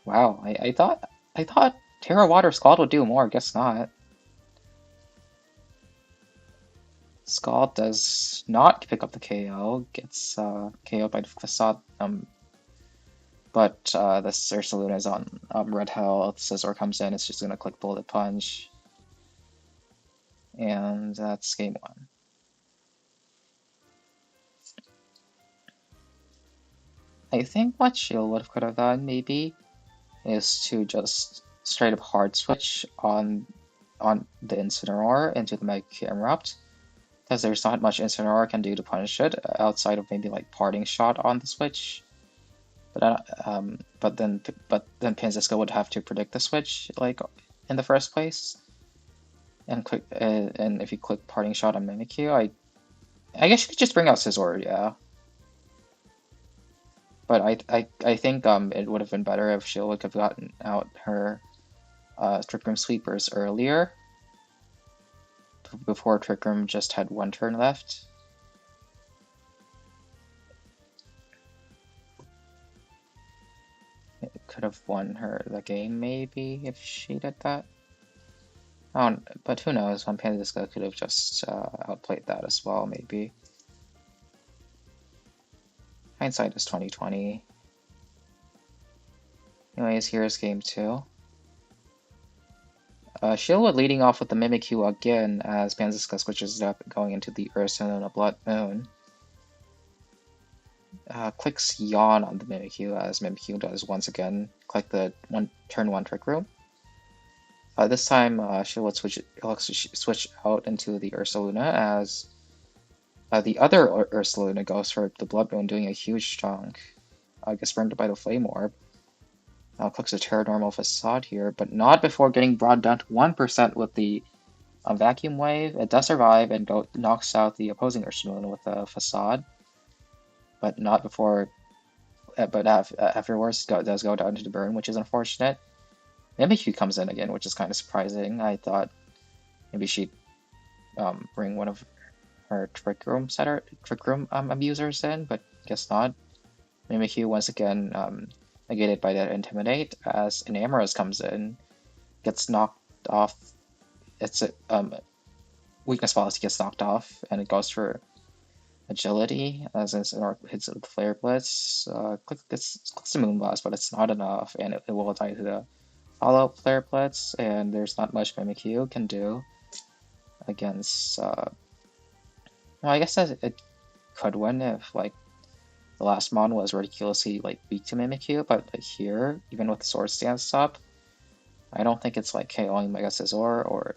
Wow, I thought Terra Water Scald would do more. Guess not. Scald does not pick up the KO. Gets KO'd by the Facade. But the Ursaluna is on red health. Scizor comes in. It's just gonna click Bullet Punch, and that's game one. I think what Shield would have could have done maybe is to just straight up hard switch on the Incineroar into the Mega Erupt, because there's not much Incineroar can do to punish it outside of maybe like Parting Shot on the switch. But then Panziska would have to predict the switch like in the first place, and if you click Parting Shot on Mimikyu, I guess you could just bring out Scizor, yeah. But I think it would have been better if she would have gotten out her Trick Room Sweepers earlier, before Trick Room just had one turn left. It could have won her the game maybe if she did that. Oh, but who knows? Panziska could have just outplayed that as well, maybe. Hindsight is 2020. Anyways, here's game 2. Shieldwood leading off with the Mimikyu again as Panziska switches it up, going into the Urson and a Blood Moon. Clicks Yawn on the Mimikyu as Mimikyu does once again click the turn 1 Trick Room. This time, Shieldwood switch out into the Ursaluna as the other Ursaluna goes for the Blood Moon, doing a huge chunk. Gets burned by the Flame Orb. Clicks a Terra Normal Facade here, but not before getting brought down to 1% with the Vacuum Wave. It does survive and knocks out the opposing Ursaluna with a Facade, but not before. But afterwards, does go down to the burn, which is unfortunate. Mimikyu comes in again, which is kind of surprising. I thought maybe she'd bring one of her Trick Room abusers in, but guess not. Mimikyu once again negated by that Intimidate as Enamorous comes in, gets knocked off. It's a weakness policy gets knocked off, and it goes for Agility as Incineroar hits it with Flare Blitz. Clicks the Moonblast, but it's not enough, and it will die to the follow-up Flare Blitz, and there's not much Mimikyu can do against. Well, I guess that it could win if like the last mon was ridiculously like weak to Mimikyu, but like here, even with the Sword Stance up, I don't think it's like KOing Mega Scizor or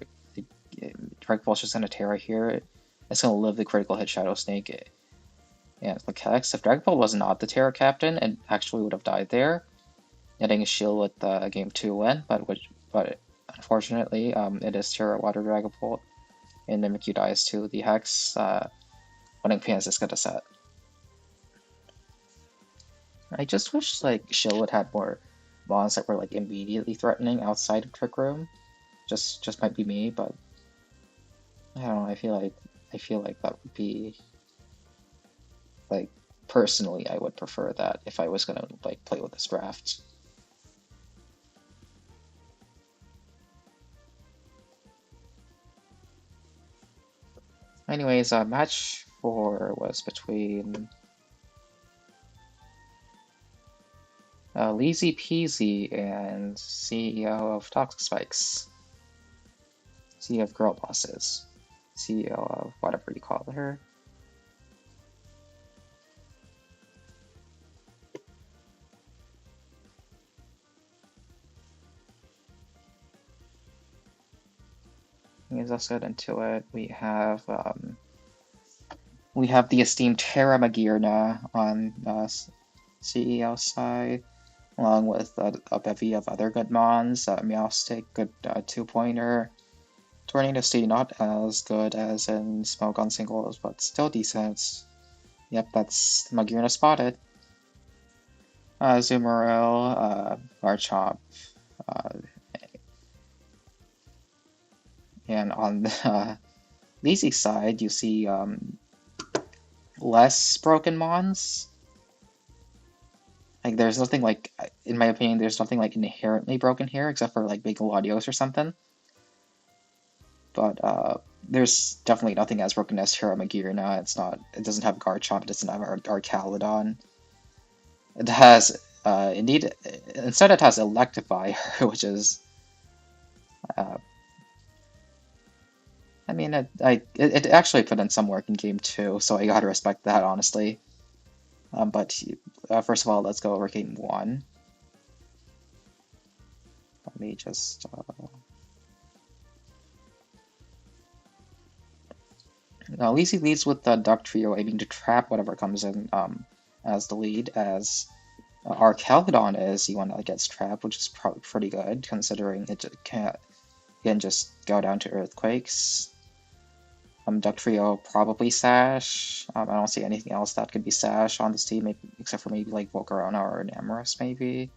Drake Pulse just gonna Terra here. It's gonna live the critical hit Shadow Snake. And like Hex, if Dragon Ball was not the Terra captain, it actually would have died there, getting a shield with the game 2 win. But unfortunately, it is Terra Water Dragon Ball, and Mimikyu dies to the Hex, winning Panziska to set. I just wish like Shieldwood had more mons that were like immediately threatening outside of Trick Room. Just might be me, but I don't know. I feel like that would be like personally, I would prefer that if I was gonna like play with this draft. Anyways, match 4 was between Lazy Peasy and CEO of Toxic Spikes. CEO of Girl Bosses. CEO of whatever you call her. Let's get into it. We have the esteemed Terra Magirna on CEO side, along with a bevy of other good mons. Meowstic, good 2-pointer. Tornado Sea, not as good as in Smoke on singles, but still decent. Yep, that's Magirna spotted. Azumarill, Garchomp, and on the Lazy side, you see less broken mons. Like, there's nothing like, in my opinion, there's nothing like inherently broken here, except for like Big Latios or something. But there's definitely nothing as broken as Terra Magirna. It doesn't have Garchomp, it doesn't have Arcaludon. It has, instead it has Electivire, which is, I mean, it actually put in some work in game 2, so I gotta respect that, honestly. But first of all, let's go over game 1. Let me just... Lisi leads with the Duck Trio, aiming to trap whatever comes in as the lead, as our Caledon is the one that gets trapped, which is probably pretty good, considering it can just go down to Earthquakes. Duck Trio probably Sash. I don't see anything else that could be Sash on this team, maybe, except for maybe like Volcarona or Namorous, maybe.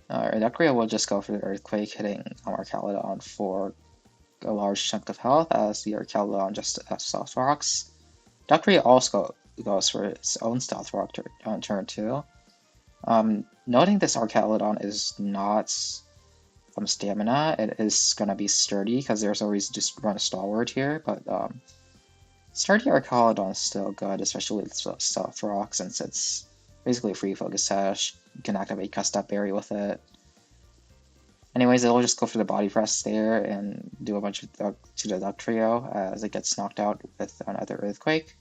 Duck Trio will just go for the Earthquake, hitting our Caledon for a large chunk of health, as the Archelon just Stealth Rocks. Duck also goes for its own Stealth Rock on turn 2. Noting this Archelon is not stamina, it is gonna be sturdy, because there's always just run a Stalwart here, but sturdy Archelon is still good, especially with Stealth Rock, since it's basically a free focus sash. You can activate Cust Up Berry with it. Anyways, it'll just go for the body press there and do a bunch of to the Duck Trio as it gets knocked out with another Earthquake.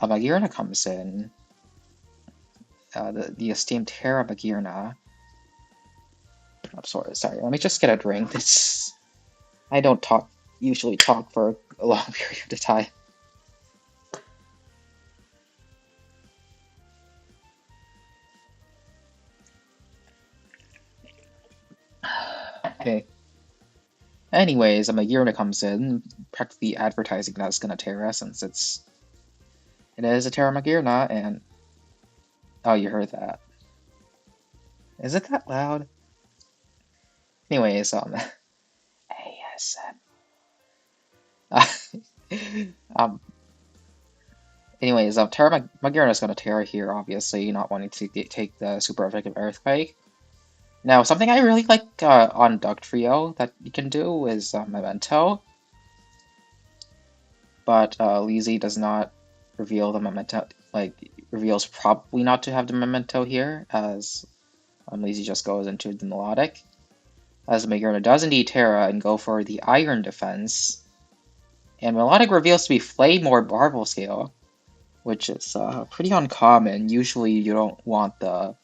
Magirna comes in. The esteemed Terra Magirna. I'm sorry. Let me just get a drink. I don't usually talk for a long period of time. Okay. Anyways, Magirna comes in, practically advertising that it's gonna Terra, since it is a Terra Magirna, and oh, you heard that. Is it that loud? Anyways, ASM. um, Terra Magirna is gonna Terra here, obviously, not wanting to take the super effective Earthquake. Now, something I really like on Duck Trio that you can do is Memento, but Lizzie does not reveal the Memento, reveals probably not to have the Memento here, as Lizzie just goes into the Melodic. As Magirna does indeed Terra and go for the Iron Defense, and Melodic reveals to be Flame or Marble Scale, which is pretty uncommon. Usually you don't want the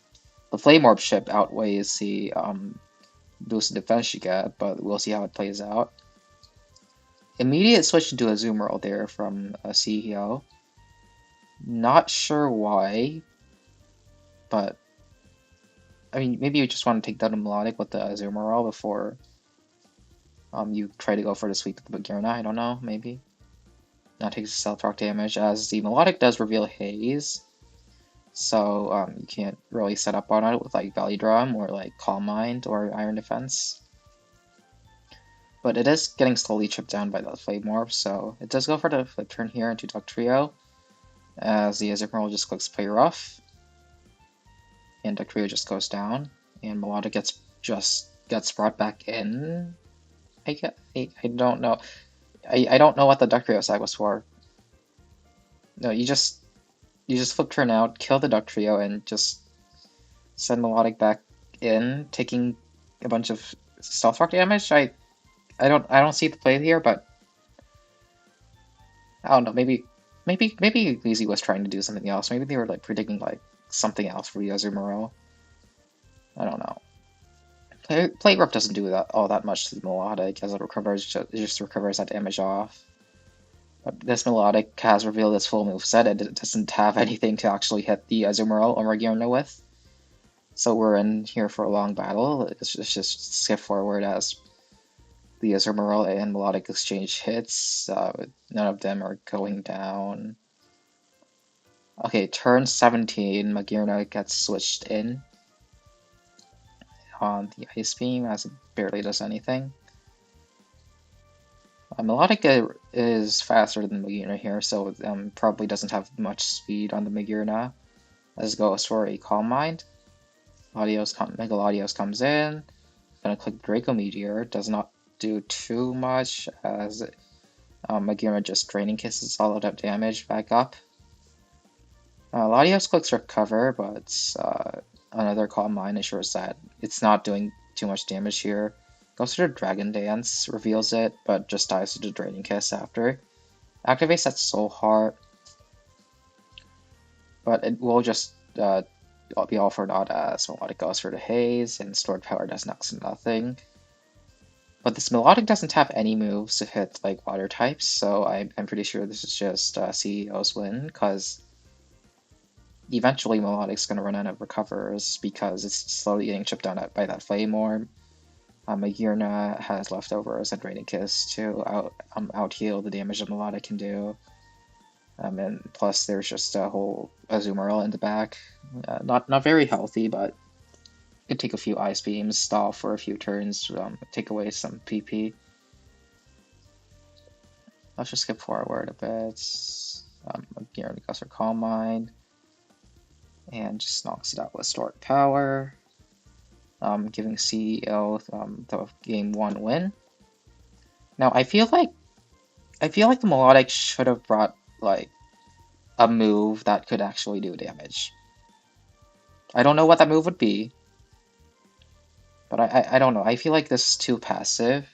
Flame Orb ship outweighs the boost defense you get, but we'll see how it plays out. Immediate switch into a Azumarill there from a CEO. Not sure why, but I mean, maybe you just want to take down a Melodic with the Azumarill before you try to go for the sweep with the Bagirna. I don't know, maybe. That takes Stealth Rock damage, as the Melodic does reveal Haze, so you can't really set up on it with like Valley Drum or like Calm Mind or Iron Defense. But it is getting slowly chipped down by the Flame Orb, so it does go for the flip turn here into Duck Trio, as the Azumarill just clicks Play Rough, and Duck Trio just goes down, and Melodic gets brought back in. I don't know. I don't know what the Duck Trio side was for. No, you just flip turn out, kill the Duck Trio, and just send Melodic back in, taking a bunch of Stealth Rock damage. I don't see the play here, but I don't know. Maybe Lizzie was trying to do something else. Maybe they were like predicting like something else for the Azumarill. I don't know. Play Rough doesn't do all that much to the Melodic, as it just recovers that damage off. But this Melodic has revealed its full moveset, and it doesn't have anything to actually hit the Azumarill or Magirna with. So we're in here for a long battle. It's just skip forward as the Azumarill and Melodic exchange hits. None of them are going down. Okay, turn 17, Magirna gets switched in on the Ice Beam, as it barely does anything. Melodic is faster than Magirna here, so probably doesn't have much speed on the Magirna, as it goes for a Calm Mind. Mega Latios comes in, gonna click Draco Meteor, does not do too much, as Magirna just Draining Kisses all of that damage back up. Latios clicks Recover, but another Calm Mind ensures that it's not doing too much damage here. Goes to the Dragon Dance, reveals it, but just dies to the Draining Kiss after. Activates that Soul Heart, but it will just be all for naught, as Melodic goes for the Haze, and Stored Power does next to nothing. But this Melodic doesn't have any moves to hit like water types, so I'm pretty sure this is just CEO's win, because eventually Melodic's gonna run out of recovers because it's slowly getting chipped down by that Flame Orb. Magirna has leftovers and Draining Kiss to out heal the damage that Melodic can do. And plus there's just a whole Azumarill in the back. Not very healthy, but could take a few Ice Beams, stall for a few turns, take away some PP. Let's just skip forward a bit. Magirna goes for Calm Mind, and just knocks it out with Stored Power. Giving CEO the game 1 win. Now I feel like the Melodic should have brought like a move that could actually do damage. I don't know what that move would be, but I don't know. I feel like this is too passive.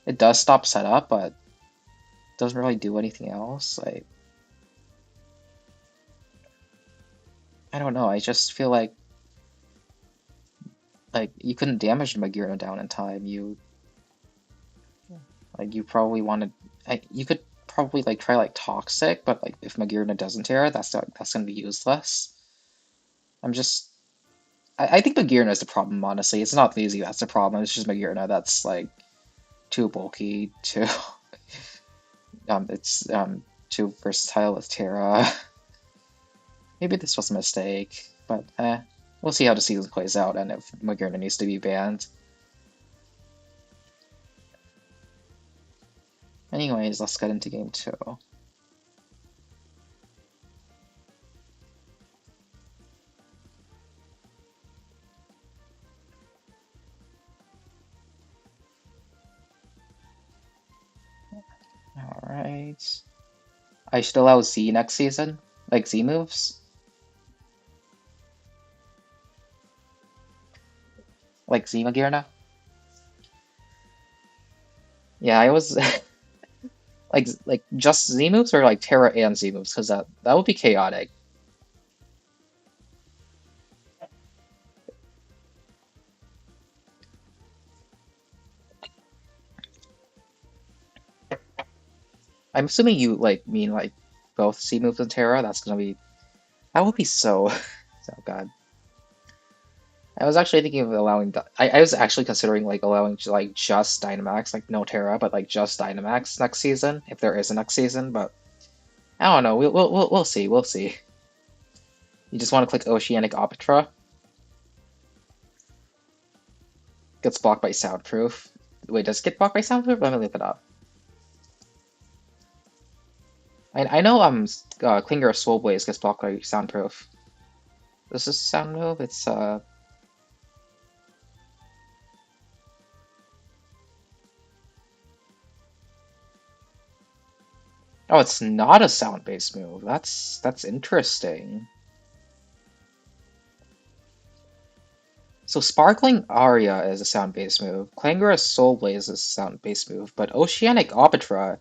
It does stop setup, but doesn't really do anything else. Like I don't know. I just feel like you couldn't damage Magirna down in time. You probably wanted you could probably like try like Toxic, but like if Magirna doesn't tear, that's gonna be useless. I'm just I think Magirna is the problem, honestly. It's not lazy that's the problem. It's just Magirna that's like too bulky, too it's too versatile with Terra. Maybe this was a mistake, but we'll see how the season plays out and if Magirna needs to be banned. Anyways, let's get into game 2. Alright. I should allow Z next season? Like Z moves? Like Z Magirna? Yeah, I was like just Z moves or like Terra and Z moves, because that would be chaotic. I'm assuming you like mean like both Z moves and Terra. That would be so so god. I was actually thinking of allowing I was actually considering like allowing like just Dynamax, like no Terra, but like just Dynamax next season, if there is a next season, but I don't know. We'll see. We'll see. You just want to click Oceanic Optra. Gets blocked by Soundproof. Wait, does it get blocked by Soundproof? Let me look it up. I know Klinger Soul Blaze gets blocked by Soundproof. This is sound move. It's oh, it's not a sound-based move. That's interesting. So Sparkling Aria is a sound-based move. Klangor's Soul Blaze is a sound-based move, but Oceanic Optra,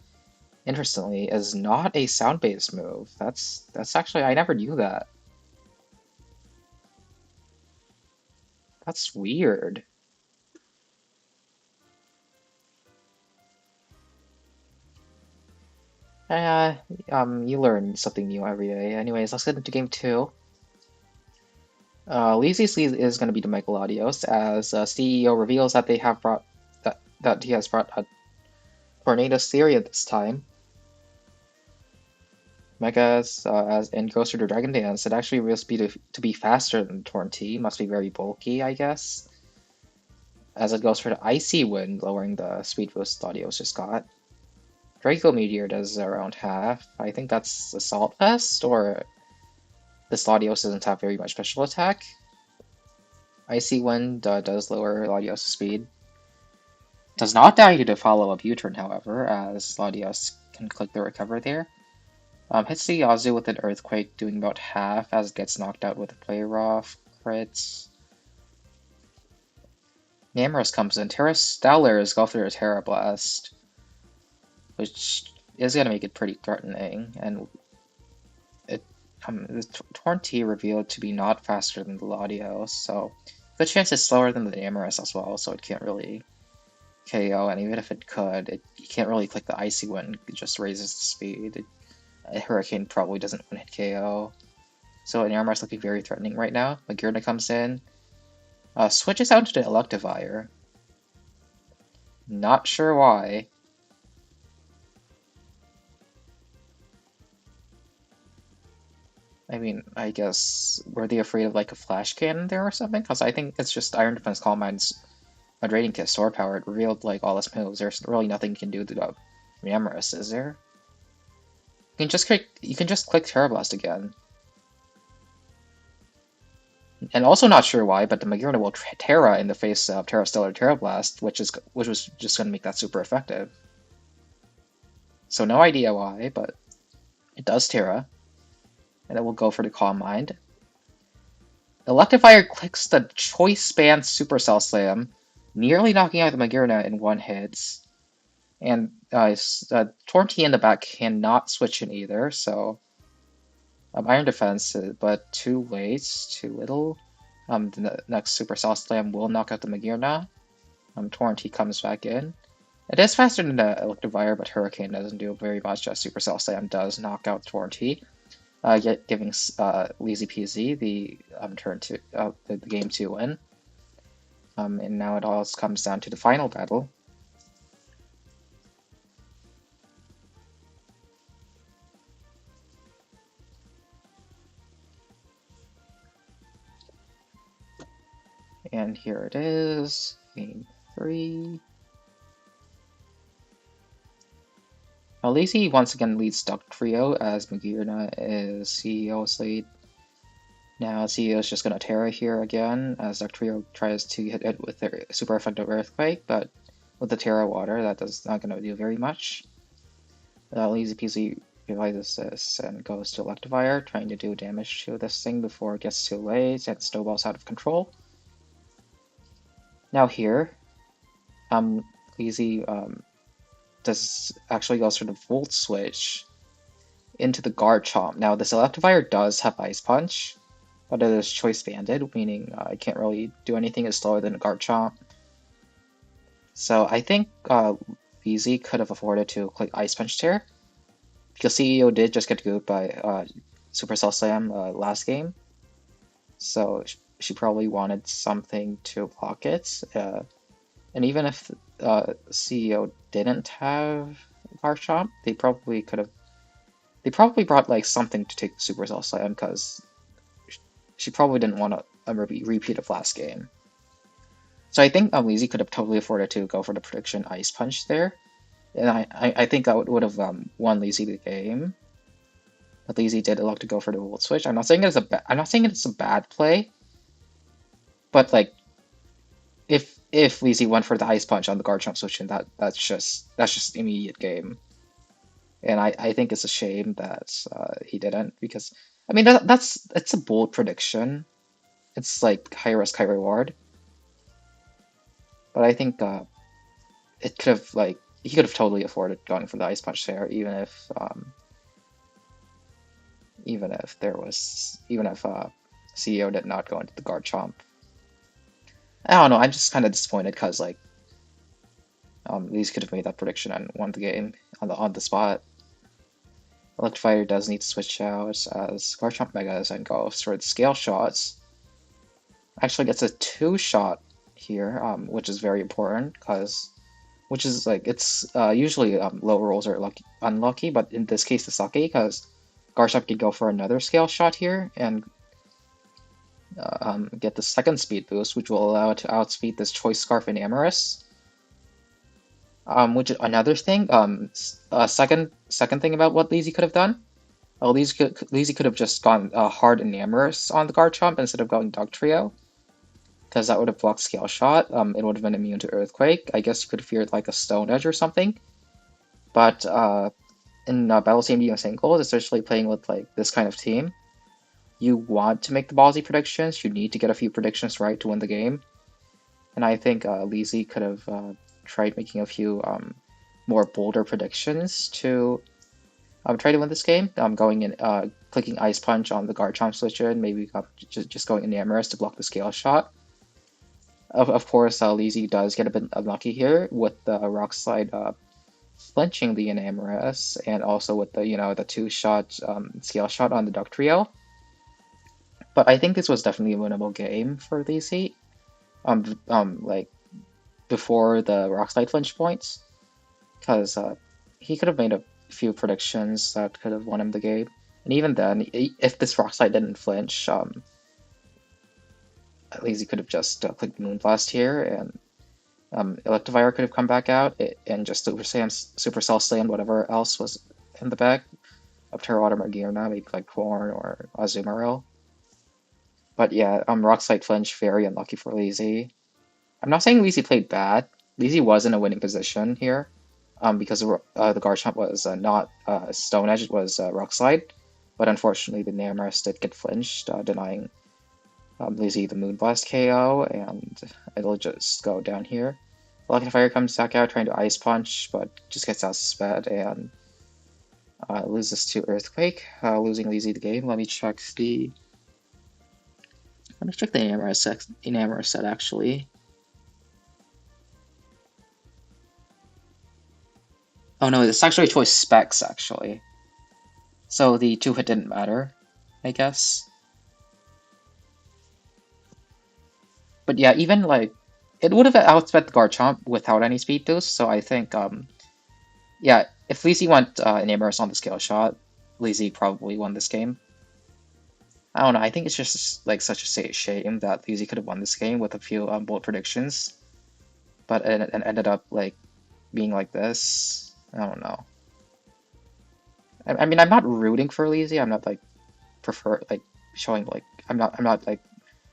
interestingly, is not a sound-based move. That's actually I never knew that. That's weird. Uh, you learn something new every day. Anyways, let's get into game 2. Lazy is going to be the Micheladios as CEO reveals that they have brought that he has brought a Tornado Syria this time. Megas as in Ghost or Dragon Dance, it actually will be to be faster than Torn T. Must be very bulky, I guess. As it goes for the Icy Wind, lowering the speed boost Latios just got. Draco Meteor does around half. I think that's Assault Vest, or this Latios doesn't have very much special attack. Icy Wind does lower Latios' speed. Does not die to the follow-up U-turn, however, as Latios can click the recover there. Hits the Yazoo with an Earthquake, doing about half as it gets knocked out with a Play Rough, crits. Namorous comes in. Terra Stellars go through a Terra Blast, which is going to make it pretty threatening, and the Torn T revealed to be not faster than the Latios, so good chance it's slower than the Namorous as well, so it can't really KO, and even if it could, you can't really click the Icy one, it just raises the speed. A Hurricane probably doesn't one-hit KO. So Inarmar's looking very threatening right now. Magearna comes in, switches out to the Electivire. Not sure why. I mean, I guess, were they afraid of like a Flash Cannon there or something? Because I think it's just Iron Defense Calm Mind's upgrading to Sword Power. It revealed like all its moves. There's really nothing you can do to Ramorous, is there? You can just click Terra Blast again. And also not sure why, but the Magearna will Terra in the face of Terra Stellar Terra Blast, which was just going to make that super effective. So no idea why, but it does Terra, and it will go for the Calm Mind. Electivire clicks the Choice Band Supercell Slam, nearly knocking out the Magearna in one hit. And Tornty in the back cannot switch in either, so Iron Defense, but too late, too little. The next Supercell Slam will knock out the Magearna. Tornty comes back in. It is faster than the Electivire, but Hurricane doesn't do very much. Supercell Slam does knock out Tornty, yet giving Lazy Peasy the turn to the game 2 win. And now it all comes down to the final battle. And here it is, game 3. Lazy once again leads Duck Trio as Magearna is CEO's lead. Now CEO is just going to Terra here again as Duck Trio tries to hit it with their super effective Earthquake, but with the Terra Water, that does not going to do very much. Lazy Peasy realizes this and goes to Electivire, trying to do damage to this thing before it gets too late and snowballs out of control. Now here, Lazy does actually goes for the Volt Switch into the Garchomp. Now this Electivire does have Ice Punch, but it is Choice Banded, meaning I can't really do anything as slower than a Garchomp. So I think VZ could have afforded to click Ice Punch there, because CEO did just get gooped by Supercell Slam last game, so she probably wanted something to block it. And even if CEO didn't have Garchomp, they probably could have. They probably brought like something to take Supercell Slam because she probably didn't want a repeat of last game. So I think Lazy could have totally afforded to go for the prediction Ice Punch there, and I think that would have won Lazy the game. But Lazy did elect to go for the Volt Switch. I'm not saying it's a bad play, but like if Lazy went for the Ice Punch on the Garchomp switch, and that's just immediate game. And I think it's a shame that he didn't, because I mean it's a bold prediction. It's like high risk, high reward. But I think it could have he could have totally afforded going for the Ice Punch there, even if CEO did not go into the Garchomp. I don't know. I'm just kind of disappointed because like these could have made that prediction and won the game on the spot. Electivire does need to switch out as Garchomp Megas and goes for its Scale Shots. Actually gets a 2-shot here, which is very important because, which is like it's usually low rolls are unlucky, but in this case it's lucky because Garchomp can go for another Scale Shot here and get the second speed boost, which will allow it to outspeed this Choice Scarf and Amorous. Which is another thing. Second thing about what Lazy could have done. Lazy could have just gone hard and Amorous on the Garchomp instead of going Dog Trio, because that would have blocked Scale Shot. It would have been immune to Earthquake. I guess you could have feared like a Stone Edge or something. But in Battle Team Being Singles, especially playing with like this kind of team, you want to make the ballsy predictions. You need to get a few predictions right to win the game. And I think Lazy could have tried making a few more bolder predictions to try to win this game. Going in, clicking Ice Punch on the Garchomp switch in, maybe just going in Amorous to block the Scale Shot. Of course, Lizzie does get a bit unlucky here with the rock slide flinching the Enamorus, and also with the the two-shot scale shot on the Duck Trio. But I think this was definitely a winnable game for Lizzie. Like before the rock slide flinch points, because he could have made a few predictions that could have won him the game. And even then, if this rock slide didn't flinch, at least he could have just clicked Moonblast here, and Electivire could have come back out and just Supercell Slam whatever else was in the bag of Terrawater Magearna, maybe like Corn or Azumarill. But yeah, Rock Slide Flinch, very unlucky for Lazy. I'm not saying Lazy played bad. Lazy was in a winning position here, because the Garchomp was not Stone Edge, it was Rock Slide. But unfortunately, the Namorous did get flinched, denying Lazy the Moonblast KO, and it'll just go down here. Lucky Fire comes back out trying to Ice Punch, but just gets outsped and loses to Earthquake, losing Lazy the game. Let me check the Enamorous set actually. Oh no, it's actually choice specs actually. So the 2-hit didn't matter, I guess. But yeah, even like it would have outsped the Garchomp without any speed boost, so I think yeah, if Lizzie went Enamorous on the scale shot, Lizzie probably won this game. I don't know, I think it's just like such a shame that Lizzie could have won this game with a few bold predictions, but it ended up like being like this. I don't know. I mean, I'm not rooting for Lizzie. I'm not like showing like I'm not like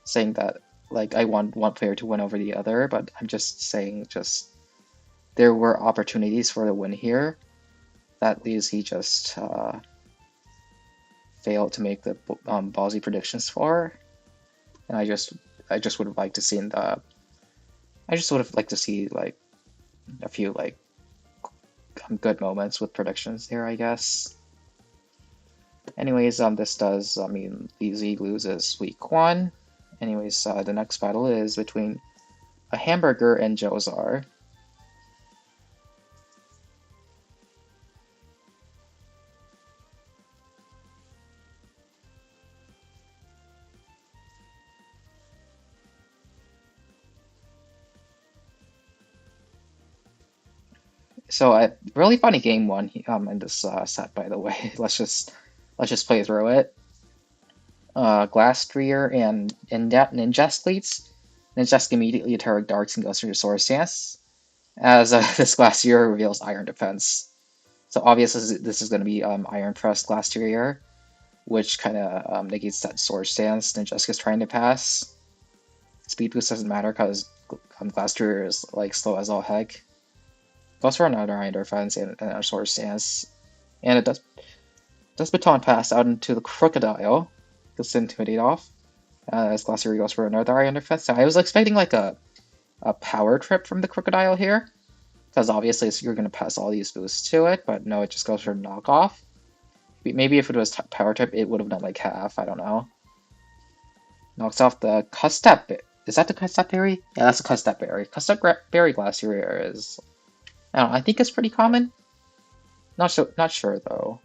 saying that like I want one player to win over the other, but I'm just saying there were opportunities for the win here that Lizzie just failed to make the ballsy predictions for, and I just would have liked to see I just would have liked to see like a few like good moments with predictions here, I guess. Anyways, this does mean Lizzie loses week 1. Anyways, the next battle is between a Hamburger and Jozar. So a really funny game one in this set, by the way. Let's just play through it. Glastrier and Ninjask leads. Ninjask immediately attack darts and goes for your sword stance, as this Glastrier reveals Iron Defense. So obviously this is going to be Iron Press Glastrier, which kind of negates that sword stance Ninjask is trying to pass. Speed boost doesn't matter because Glastrier is like slow as all heck. Goes for another Iron Defense and a sword stance, and it does Baton Pass out into the Crocodile. Gets Intimidate off. As Glacier goes for another Iron Defense. Now, I was expecting like a power trip from the Crocodile here, because obviously you're going to pass all these boosts to it, but no, it just goes for knockoff. Maybe if it was power trip, it would have done like half, I don't know. Knocks off the Custap. Is that the Custap Berry? Yeah, that's the Custap Berry. Custap Berry Glacier is, I don't know, I think it's pretty common. Not sure though.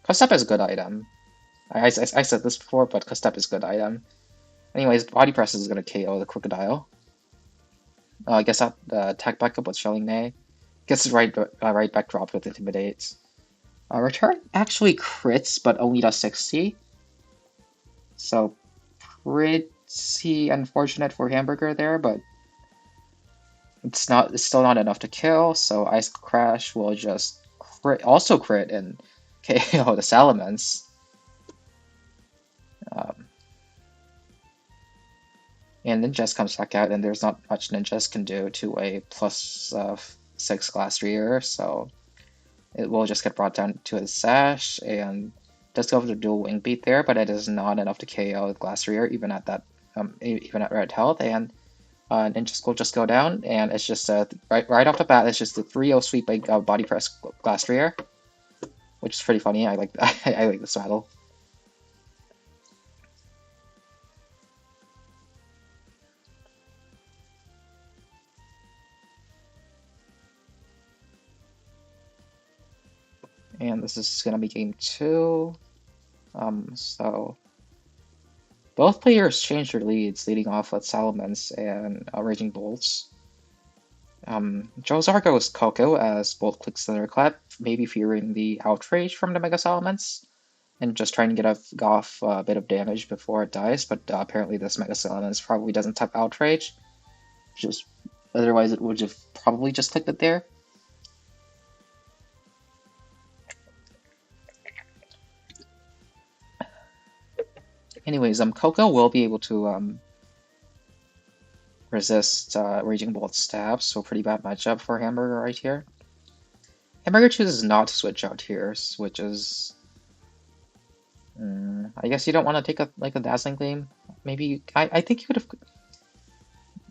Custap is a good item. I said this before, but Custap is a good item. Anyways, Body Press is going to KO the Crocodile. I guess that attack backup with Shelling Nay. Gets right back dropped with Intimidate. Return actually crits, but only does 60. So pretty unfortunate for Hamburger there, but it's still not enough to kill. So Ice Crash will just also crit and KO the Salamence. And Ninjas comes back out, and there's not much Ninjas can do to a plus 6 Glastrier, so it will just get brought down to a Sash, and does go for the dual Wing Beat there, but it is not enough to KO Glastrier, even at that, even at red health, and Ninjas will just go down, and it's just right off the bat, it's just the 3-0 sweep by Body Press Glastrier, which is pretty funny. I like I like this battle. and this is gonna be game 2. So both players changed their leads, leading off with Salamence and Raging Bolts. Jozar goes Coco as Bolt clicks Thunderclap, maybe fearing the outrage from the Mega Salamence, and just trying to get off a bit of damage before it dies, but apparently this Mega Salamence probably doesn't type outrage, just otherwise it would have probably just clicked it there. Anyways, Coco will be able to resist Raging Bolt's stab, so pretty bad matchup for Hamburger right here. Hamburger chooses not to switch out here, which is... I guess you don't want to take a Dazzling Gleam. Maybe... I think you could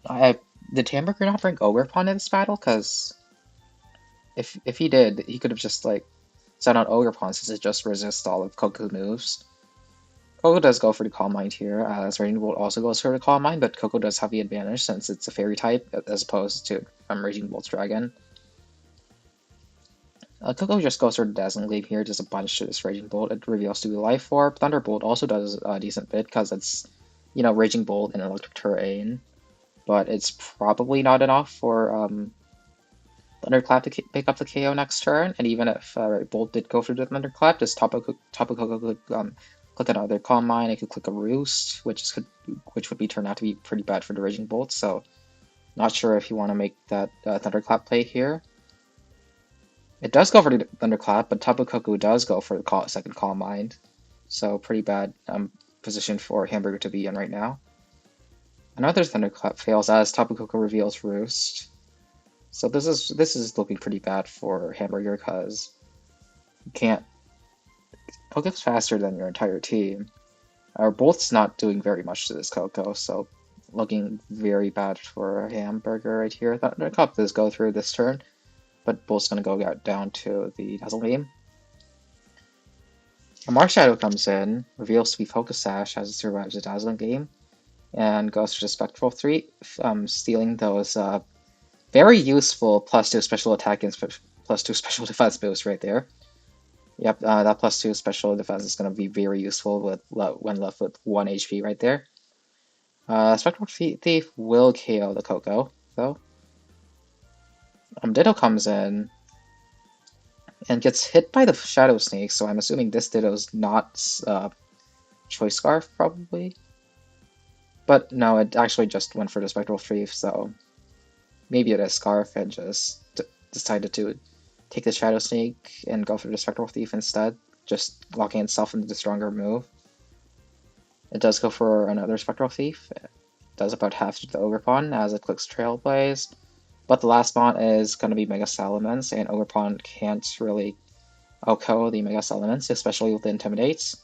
have... Did Hamburger not bring Ogre Pawn in this battle? Because if he did, he could have just sent out Ogre Pawn since it just resists all of Coco's moves. Coco does go for the Calm Mind here, as Raging Bolt also goes for the Calm Mind, but Coco does have the advantage since it's a Fairy type as opposed to Raging Bolt's Dragon. Coco just goes for the Dazzling Gleam here, does a bunch to this Raging Bolt. It reveals to be Life Orb. Thunderbolt also does a decent bit because it's, Raging Bolt in Electric Terrain, but it's probably not enough for Thunderclap to pick up the KO next turn. And even if Bolt did go for the Thunderclap, this Tapu Koko could click another Calm Mind. It could click a Roost, which would be turned out to be pretty bad for the Raging Bolt. So, not sure if you want to make that Thunderclap play here. It does go for the Thunderclap, but Tapu Koko does go for the second Calm Mind. So pretty bad position for Hamburger to be in right now. Another Thunderclap fails as Tapu Koko reveals Roost. So this is looking pretty bad for Hamburger because you can't... Coco's faster than your entire team. Bolt's not doing very much to this Coco, so looking very bad for Hamburger right here. Thunderclap does go through this turn, but Bolt's going to go down to the Dazzle Beam. A Marshadow comes in, reveals to be Focus Sash as it survives the Dazzling Beam, and goes for the Spectral 3, stealing those very useful +2 special attack and +2 special defense boost right there. Yep, that +2 special defense is going to be very useful when left with 1 HP right there. Spectral Thief will KO the Coco, though. Ditto comes in and gets hit by the Shadow Snake, so I'm assuming this Ditto's not Choice Scarf, probably. But no, it actually just went for the Spectral Thief, so maybe it is Scarf and just decided to take the Shadow Snake and go for the Spectral Thief instead, just locking itself into the stronger move. It does go for another Spectral Thief. It does about half to the Ogre Pawn as it clicks Trailblaze. But the last spawn is going to be Mega Salamence, and Ogre Pawn can't really OHKO the Mega Salamence, especially with the Intimidates.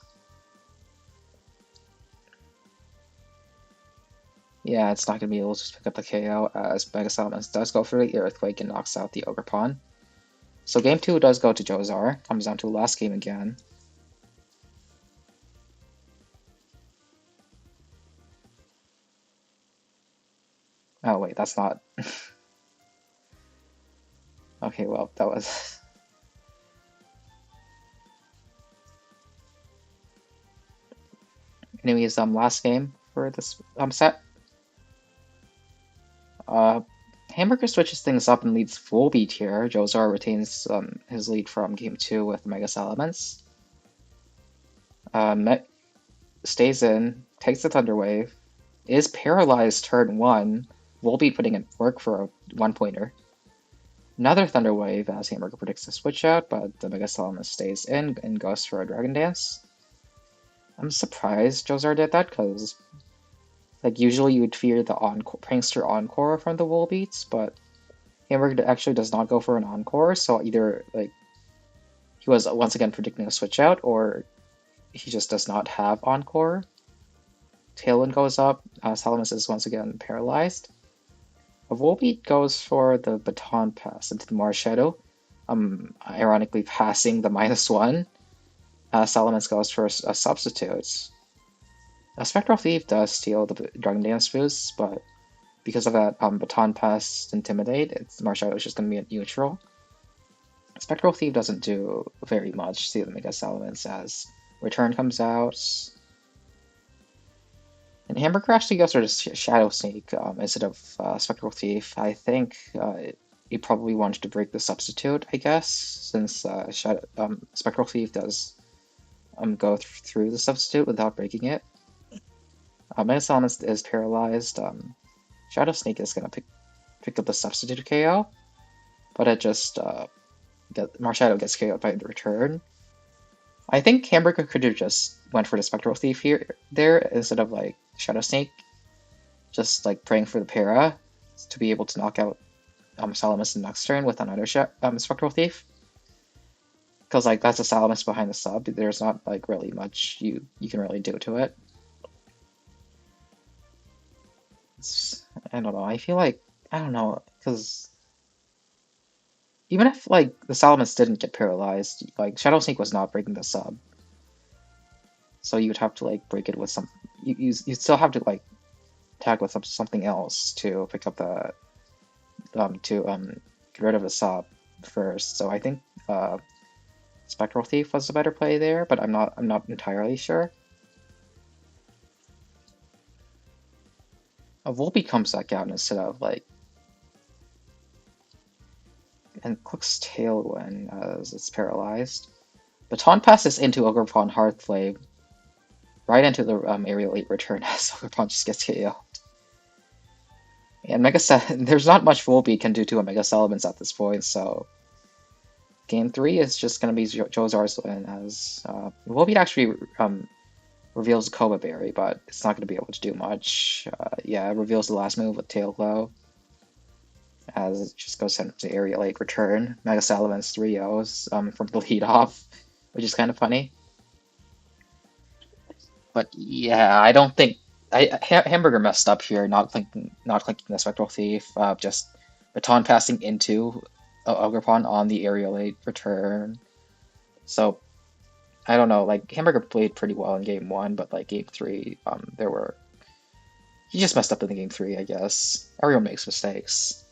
Yeah, it's not going to be able to pick up the KO as Mega Salamence does go for the Earthquake and knocks out the Ogre Pawn. So game 2 does go to Jozar, comes down to last game again. Oh wait, that's not... Okay, well, that was... Anyways, last game for this set. Hamburger switches things up and leads full beat here. Jozar retains his lead from game 2 with Mega Salamence. Stays in, takes the Thunder Wave, is paralyzed turn 1, Volbeat putting in work for a 1-pointer. Another Thunder Wave as Hamburger predicts a switch out, but the Mega Salamence stays in and goes for a Dragon Dance. I'm surprised Jozar did that, because usually you would fear the Prankster Encore from the Volbeats, but Hamburger actually does not go for an Encore, so either he was once again predicting a switch out, or he just does not have Encore. Tailwind goes up, Salamence is once again paralyzed. A Volbeat goes for the Baton Pass into the Marshadow, ironically passing the -1. Salamence goes for a Substitute. A Spectral Thief does steal the Dragon Dance boost, but because of that Baton Pass Intimidate, Marshadow is just going to be at neutral. Spectral Thief doesn't do very much to the Mega Salamence as Return comes out. And Hamburger actually goes for Shadow Sneak instead of Spectral Thief. I think he probably wanted to break the substitute, I guess, since Spectral Thief does go through the substitute without breaking it. Mega Salamence is paralyzed. Shadow Sneak is going to pick up the substitute KO, but it just Marshadow gets KO'd by the return. I think Hamburger could have just went for the Spectral Thief there instead of like Shadow Snake, just like praying for the para to be able to knock out Salamis in the next turn with another Spectral Thief. Because like that's a Salamis behind the sub. There's not like really much you can really do to it. I don't know. I feel like I don't know because even if like the Salamis didn't get paralyzed, like Shadow Sneak was not breaking the sub. So you would have to like break it with some. You still have to like tag with something else to pick up the get rid of the sub first. So I think Spectral Thief was a better play there, but I'm not entirely sure. A Volpe comes back out instead of like and clicks Tailwind as it's paralyzed. Baton passes into Ogrepawn Hearthflame right into the Aerial 8 return as Ogrepawn just gets KO'd. And there's not much Volpe can do to a Mega Salamence at this point, so Game 3 is just going to be Jozar's win as Volpe actually reveals Koba Berry, but it's not going to be able to do much. Yeah, it reveals the last move with Tail Glow as it just goes into Aerial 8 return. Mega Salamence 3-0s from the lead off, which is kind of funny. But yeah, I don't think Hamburger messed up here, not clicking the Spectral Thief, just Baton passing into Ogrepawn on the Aerial 8 return. So I don't know, like Hamburger played pretty well in game 1, but like game 3, he just messed up in the game 3, I guess. Everyone makes mistakes.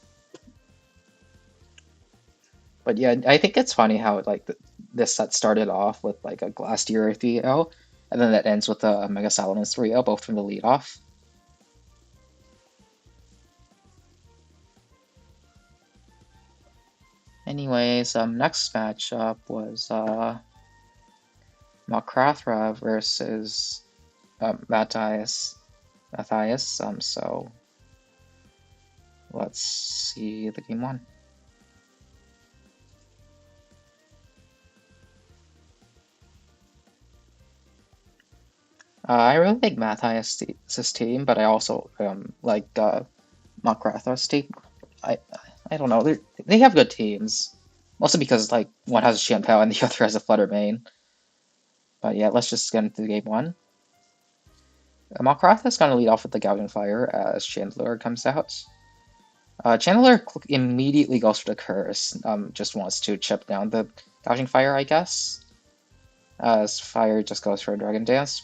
But yeah, I think it's funny how like this set started off with like a Glastier 3-0, and then that ends with a Mega Salamence 3-0, both from the lead off. Anyways, next matchup was Malkrathra versus Matthias. So let's see the game 1. I really like Matthias' team, but I also like Malkrathra's team. I don't know. They have good teams, mostly because like one has a Shampoo and the other has a Flutter main. But yeah, let's just get into game 1. Malkrathra's going to lead off with the Gouging Fire as Chandler comes out. Chandler immediately goes for the Curse, just wants to chip down the Gouging Fire, I guess. As Fire just goes for a Dragon Dance,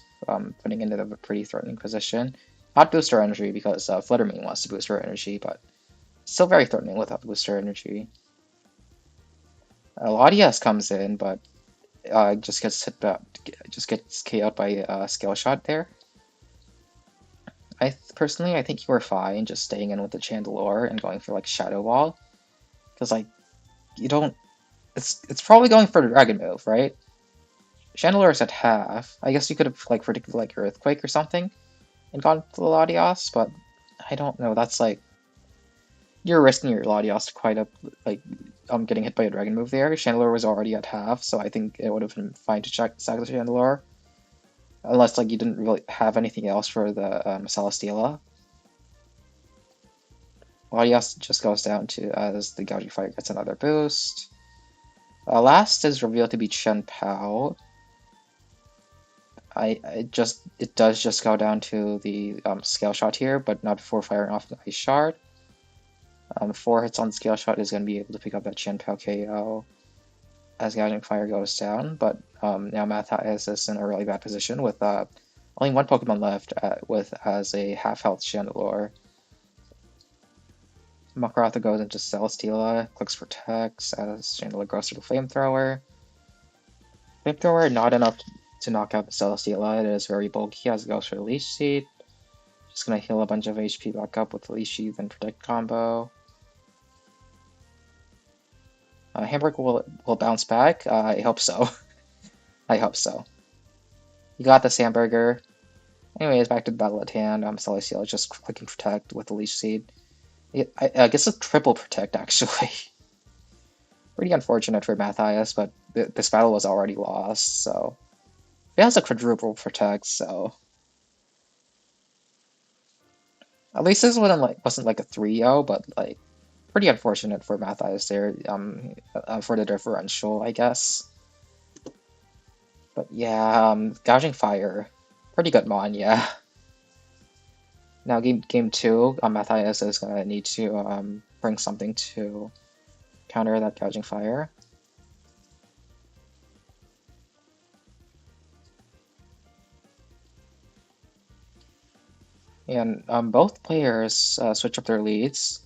putting into a pretty threatening position. Not boost her energy because Fluttermane wants to boost her energy, but still very threatening without booster energy. Latias comes in, but just gets hit back, just gets KO'd by Scale Shot there. Personally, I think you were fine just staying in with the Chandelure and going for like Shadow Ball, because like you don't. It's probably going for the Dragon move, right? Chandelure's at half. I guess you could have like predicted like Earthquake or something and gone to the Latias, but I don't know. That's like you're risking your Latias to quite a like getting hit by a Dragon move there. Chandelure was already at half, so I think it would have been fine to sack the Chandelure. Unless like you didn't really have anything else for the Celesteela. Latias just goes down to as the Gouging Fire gets another boost. Last is revealed to be Chen Pao. It does just go down to the Scale Shot here, but not before firing off the Ice Shard. 4 hits on Scale Shot is going to be able to pick up that Chen Pao KO as Gouging Fire goes down, but now Matthias is in a really bad position with only one Pokemon left as a half-health Chandelure. Makarata goes into Celesteela, clicks for Tex as Chandler goes to the Flamethrower. Flamethrower, not enough to knock out the Celesteela. It is very bulky as it goes for the Leech Seed. Just gonna heal a bunch of HP back up with the Leech Seed and Protect combo. Hamburger will bounce back. I hope so. I hope so. You got this, Hamburger. Anyways, back to the battle at hand. Celestial just clicking Protect with the Leech Seed. I guess a triple Protect, actually. Pretty unfortunate for Matthias, but this battle was already lost, so... It has a quadruple Protect, so... At least this wasn't like a 3-0, but like pretty unfortunate for Matthias there, for the differential, I guess. But yeah, Gouging Fire, pretty good mon, yeah. Now game two, Matthias is gonna need to bring something to counter that Gouging Fire. And both players switch up their leads,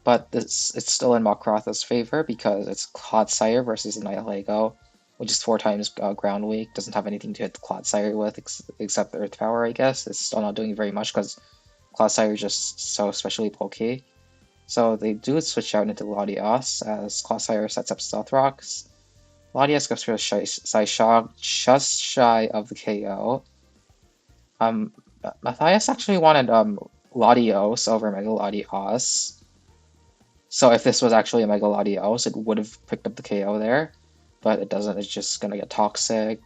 but it's still in Makrotha's favor because it's Clodsire versus Nihilego, which is 4 times ground weak, doesn't have anything to hit the Clodsire with except Earth Power, I guess. It's still not doing very much because Clodsire is just so especially bulky. So they do switch out into Latias as Clodsire sets up Stealth Rocks. Latias goes for a Psyshock just shy of the KO. Matthias actually wanted Latios over Mega Latios. So if this was actually a Mega Latios, it would have picked up the KO there. But it doesn't, it's just gonna get toxic.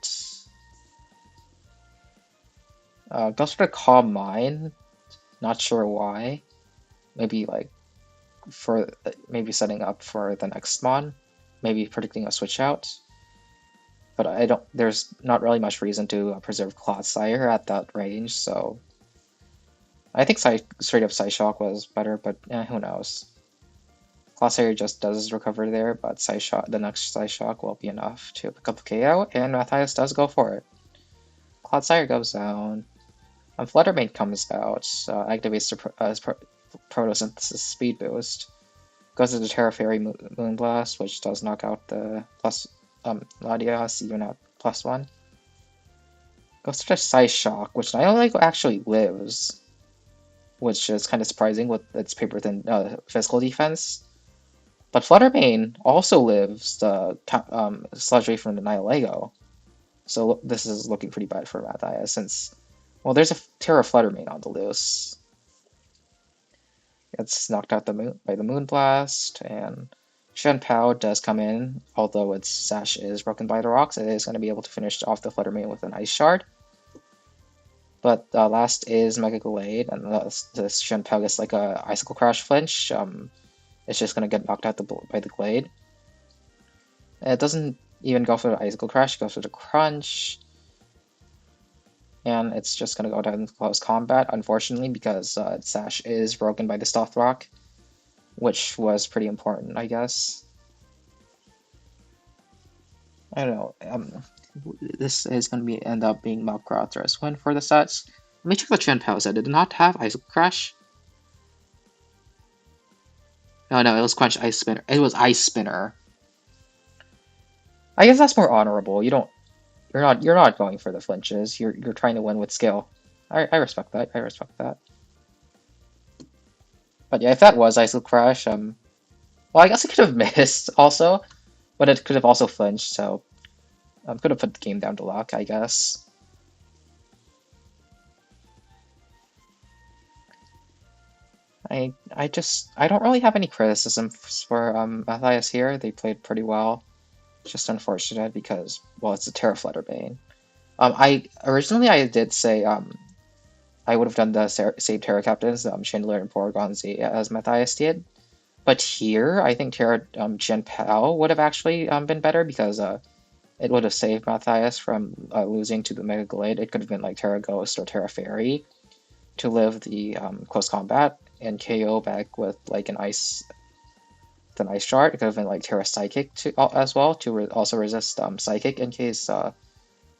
Goes for the Calm Mind. Not sure why. Maybe like for maybe setting up for the next mon. Maybe predicting a switch out. But I don't. There's not really much reason to preserve Clodsire at that range, so I think straight up Psyshock was better, but who knows. Clodsire just does recover there, but the next Psyshock will be enough to pick up the KO, and Matthias does go for it. Clodsire goes down. Fluttermane comes out, activates the Photosynthesis Speed Boost. Goes to the Terra Fairy Moonblast, which does knock out the plus Latias even at +1. Goes to the Psyshock, which not only actually lives, which is kind of surprising with its paper thin physical defense, but Fluttermane also lives the Sludge Ray from the Nihilego. So this is looking pretty bad for Matthias since, well, there's a Terra Fluttermane on the loose. It's knocked out by the Moonblast, and Shen Pao does come in, although its sash is broken by the rocks. It is going to be able to finish off the Fluttermane with an Ice Shard. But last is Mega Glade, and this Shen Pao gets like a Icicle Crash flinch. It's just going to get knocked out by the Glade. And it doesn't even go for the Icicle Crash, it goes for the Crunch. And it's just going to go down in close combat, unfortunately, because its sash is broken by the Stealth Rock, which was pretty important, I guess. I don't know. This is going to end up being Malcrothra's win for the sets. Let me check the Chen Pao set. Did it not have Ice Crash? No, it was Quench Ice Spinner. It was Ice Spinner. I guess that's more honorable. You're not going for the flinches. You're trying to win with skill. I respect that. I respect that. But yeah, if that was Ice Crash, well, I guess it could have missed also, but it could have also flinched. So could have put the game down to luck, I guess. I don't really have any criticism for Matthias here. They played pretty well. Just unfortunate because, well, it's a Terra Flutterbane. Originally I did say I would have done the same Terra captains, Chandler and Porygon-Z as Matthias did. But here, I think Terra Gen Pao would have actually been better because it would have saved Matthias from losing to the Mega Glade. It could have been like Terra Ghost or Terra Fairy to live the close combat and KO back with like an ice shard. It could have been like Terra Psychic as well to also resist Psychic in case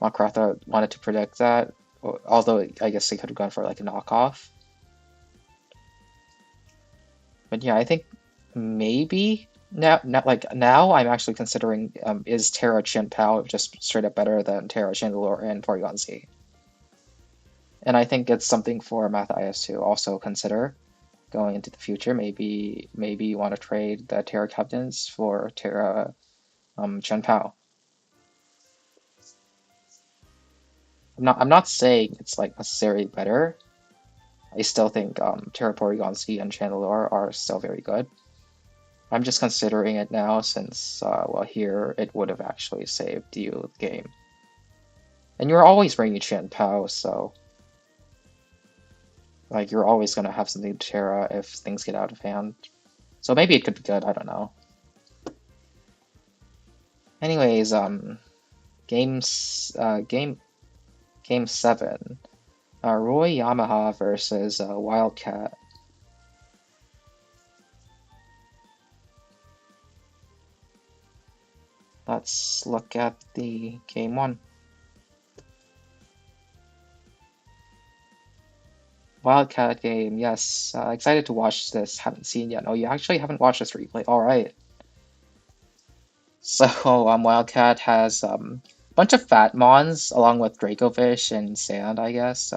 Makrotha wanted to predict that. Although I guess they could have gone for like a knockoff. But yeah, I think maybe now, not like now, I'm actually considering is Terra Chin Pao just straight up better than Terra Chandelure and Porygon Z? And I think it's something for Matthias to also consider going into the future. Maybe you want to trade the Terra Captains for Terra Chen Pao. I'm not saying it's like necessarily better. I still think Terra Porygon Z and Chandelure are still very good. I'm just considering it now since, well, here it would have actually saved you the game. And you're always bringing Chen Pao, so like you're always gonna have something to Terra if things get out of hand. So maybe it could be good. I don't know. Anyways, game 7. Roy Yamaha versus Wildcat. Let's look at the game 1. Wildcat game, yes. Excited to watch this. Haven't seen yet. Oh, you actually haven't watched this replay. All right. So, Wildcat has a bunch of fat mons along with Dracovish and Sand, I guess.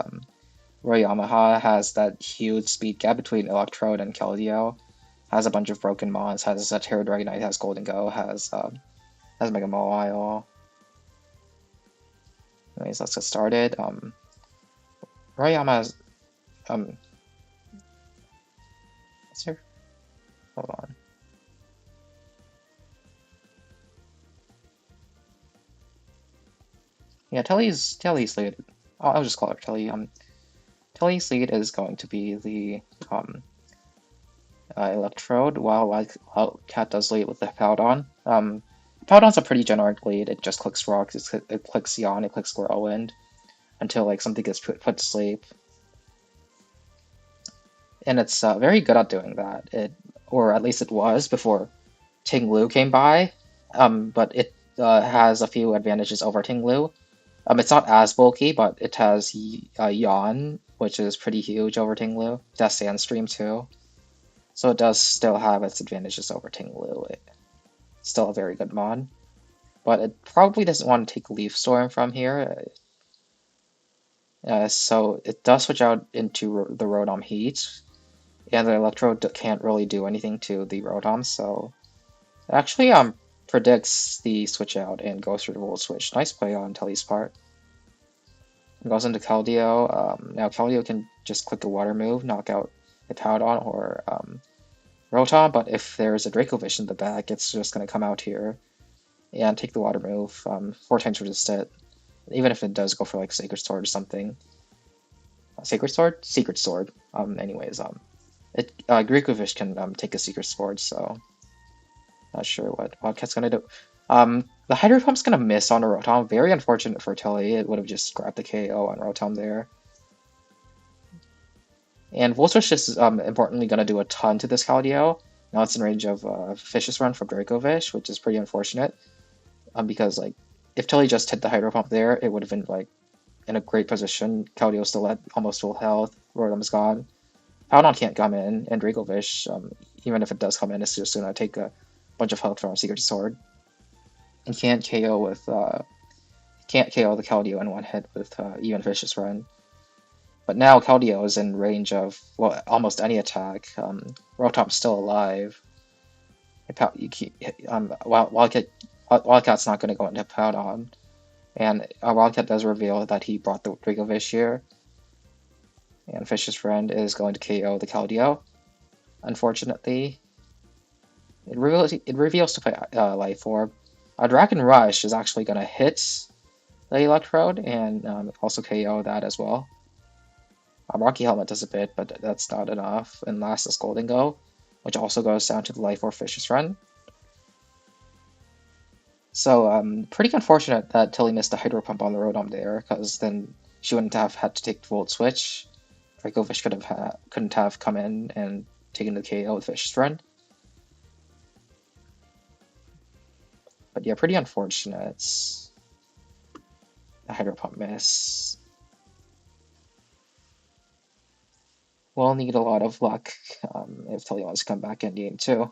Roy Yamaha has that huge speed gap between Electrode and Keldeo. Has a bunch of broken mons. Has a Terra Dragonite. Has Golden Go. Has Mega Mawile. Anyways, let's get started. Roy Yamaha's what's here? Hold on. Yeah, Telly's lead. I'll just call her Telly. Telly's lead is going to be the Electrode, while Wildcat does lead with the Powdon. Powdon's a pretty generic lead. It just clicks rocks. It clicks Yawn. It clicks Whirlwind until like something gets put to sleep, and it's very good at doing that. Or at least it was before Ting Lu came by. But it has a few advantages over Ting Lu. It's not as bulky, but it has Yawn, which is pretty huge over Ting Lu. It has Sandstream too. So it does still have its advantages over Ting Lu. It's still a very good mod. But it probably doesn't want to take Leaf Storm from here. So it does switch out into the Rotom Heat. And the Electrode can't really do anything to the Rotom, so it actually predicts the switch out and goes for the Volt Switch. Nice play on Telly's part. Goes into Keldeo. Now Keldeo can just click the Water move, knock out the Powdon or Rotom, but if there's a Dracovish in the back, it's just going to come out here and take the Water move. 4 times resist it, even if it does go for like Sacred Sword or something. Sacred Sword? Secret Sword. Anyways, Dracovish can take a Secret Sword, so not sure what Wildcat's going to do. The Hydro Pump's going to miss on a Rotom. Very unfortunate for Tilly. It would have just grabbed the KO on Rotom there. And Volswish is importantly going to do a ton to this Keldeo. Now it's in range of Fish's Run from Dracovish, which is pretty unfortunate. Because like if Tilly just hit the Hydro Pump there, it would have been like in a great position. Keldeo still at almost full health. Rotom's gone. Powdon can't come in, and Dracovish, even if it does come in, it's just going to take a bunch of health from Secret Sword. And can't KO the Keldeo in one hit with even Vicious Run. But now Keldeo is in range of, well, almost any attack. Rotom's still alive. Wildcat's not going to go into Powdon. And Wildcat does reveal that he brought the Dracovish here. And Fish's Friend is going to KO the Keldeo. Unfortunately, it reveals to play Life Orb. Dragon Rush is actually going to hit the Electrode and also KO that as well. Rocky Helmet does a bit, but that's not enough. And last is Golden Go, which also goes down to the Life Orb Fish's Friend. So pretty unfortunate that Tilly missed a Hydro Pump on the Rotom there, because then she wouldn't have had to take the Volt Switch. Dracovish couldn't have come in and taken the KO with Fish's Friend. But yeah, pretty unfortunate. The Hydro Pump miss. We'll need a lot of luck if Tully wants to come back in game two.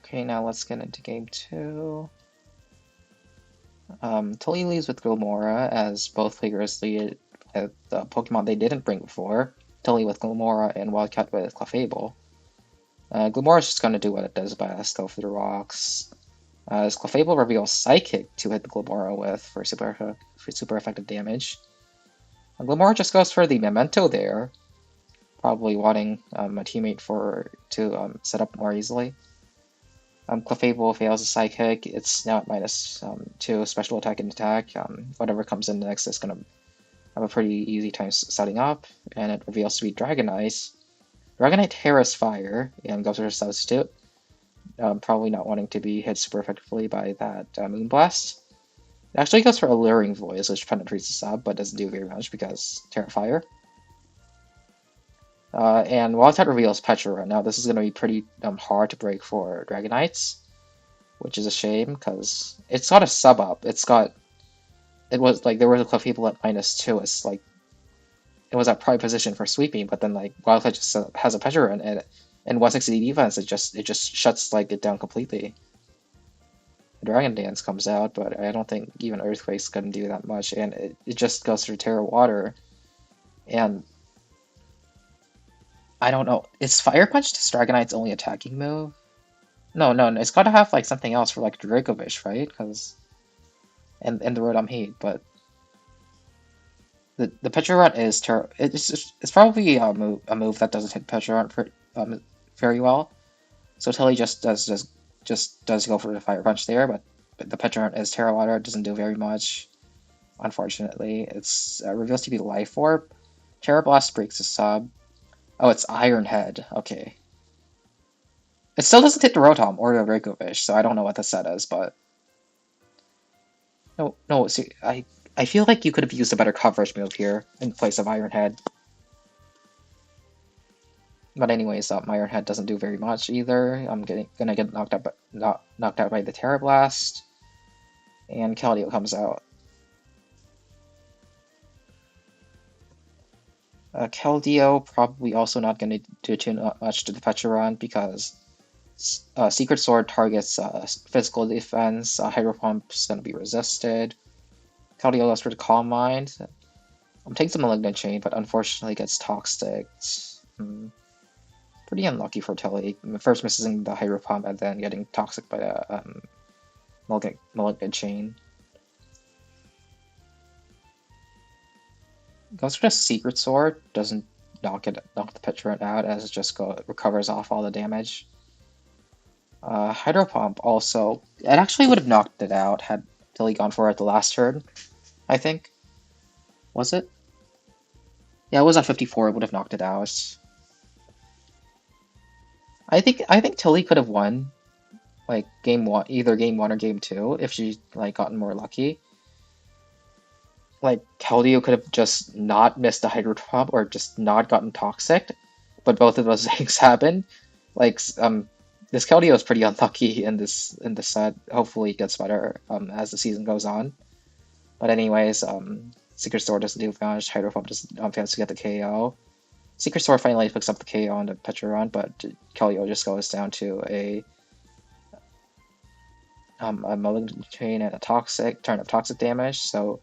Okay, now let's get into game two. Tully leads with Gilmora, as both players lead with Pokemon they didn't bring before. Tully with Gilmora and Wildcat with Clefable. Gilmora's just gonna do what it does best, go for the rocks. As Clefable reveals Psychic to hit the Gilmora with for super effective damage. Gilmora just goes for the Memento there, probably wanting a teammate to set up more easily. Clefable fails a Psychic. It's now at -2 special attack and attack. Whatever comes in next is going to have a pretty easy time setting up, and it reveals to be Dragonite. Dragonite Terrace Fire and goes for a substitute. Probably not wanting to be hit super effectively by that Moonblast. It actually goes for Alluring Voice, which penetrates the sub, but doesn't do very much because Terra Fire. And Wildcat reveals Petra. Now this is going to be pretty hard to break for Dragonites, which is a shame because it's got a sub up. It was like there was a Clefable at -2. It's like it was at prime position for sweeping, but then like Wildcat just has a Petra and 160 defense. It just shuts like it down completely. Dragon Dance comes out, but I don't think even Earthquake's gonna do that much, and it just goes through Terra Water, and I don't know. Is Fire Punch this Dragonite's only attacking move? No, no, no. It's got to have like something else for like Dracovish, right? Because and the Rotom Heat, but the Petrarch is it's probably a move that doesn't hit Petrarch very well. So Tilly just does go for the Fire Punch there, but the Petrarch is Terra Water. It doesn't do very much. Unfortunately, it's reveals to be Life Orb. Terra Blast breaks the sub. Oh, it's Iron Head. Okay. It still doesn't hit the Rotom or the Dracovish, so I don't know what the set is, but no, no. See, I feel like you could have used a better coverage move here in place of Iron Head. But anyways, Iron Head doesn't do very much either. I'm gonna get knocked out by the Terra Blast, and Keldeo comes out. Keldeo probably also not gonna do too much to the Pecharon because Secret Sword targets physical defense. Hydro Pump is gonna be resisted. Keldeo goes for the Calm Mind. Takes a Malignant Chain, but unfortunately gets Toxic. Pretty unlucky for Telly. First missing the Hydro Pump and then getting Toxic by the Malignant Chain. Goes for the Secret Sword. Doesn't knock the Petrant out as it just recovers off all the damage. Hydro Pump also. It actually would have knocked it out had Tilly gone for it the last turn, I think. Was it? Yeah, it was at 54. It would have knocked it out. I think Tilly could have won, like game one, either game one or game two, if she like gotten more lucky. Like Keldeo could have just not missed the Hydro Pump or just not gotten Toxic, but both of those things happened. Like this Keldeo is pretty unlucky in this set. Hopefully it gets better as the season goes on. But anyways, Secret Sword doesn't do much. Hydro Pump doesn't fails to get the KO. Secret Sword finally picks up the KO on the Pecharon, but Keldeo just goes down to a Malignant Chain and a turn of Toxic damage. So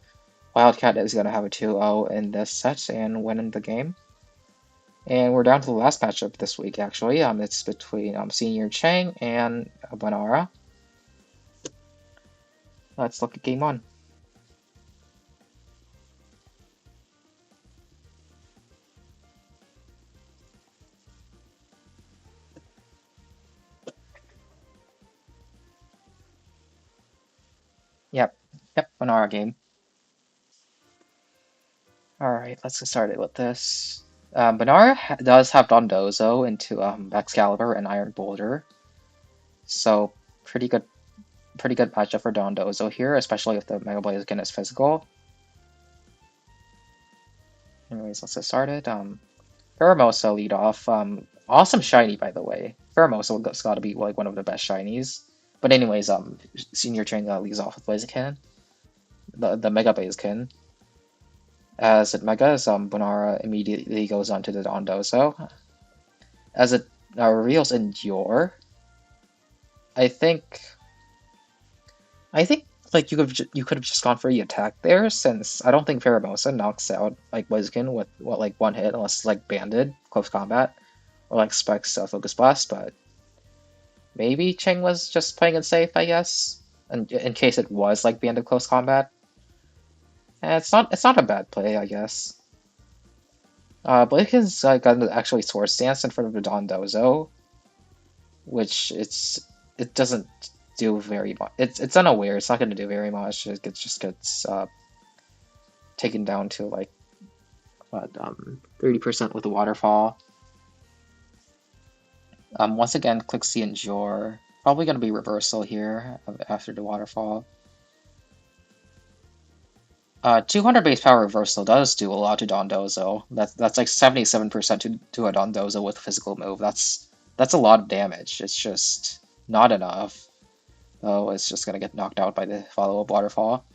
Wildcat is going to have a 2-0 in this set and win in the game. And we're down to the last matchup this week, actually. It's between Senior Chang and Banara. Let's look at game one. Yep, Banara game. Alright, let's get started with this. Banara does have Dondozo into Excalibur and Iron Boulder. So, pretty good matchup for Dondozo here, especially if the Mega Blaziken is physical. Anyways, let's get started. Pheromosa lead off. Awesome shiny, by the way. Pheromosa's got to be like one of the best shinies. But anyways, Senior Train leads off with Blaziken, the Mega Blaziken. As it Megas, Bonara immediately goes on to the Dondozo. As it reveals Endure, I think I think like you could have just gone for the attack there, since I don't think Pheromosa knocks out like Blaziken with what like one hit unless it's like banded close combat or like Specs Focus Blast, but maybe Cheng was just playing it safe, I guess, in case it was like banded close combat. It's not a bad play, I guess. Blaziken's got an actually Sword Stance in front of the Dondozo, which it doesn't do very much. It's unaware. It's not going to do very much. Just gets taken down to like what 30% with the waterfall. Once again, clicks the Endure. Probably going to be reversal here after the waterfall. 200 base power reversal does do a lot to Dondozo. That's like 77% to a Dondozo with physical move. That's a lot of damage. It's just not enough. Though it's just gonna get knocked out by the follow-up waterfall.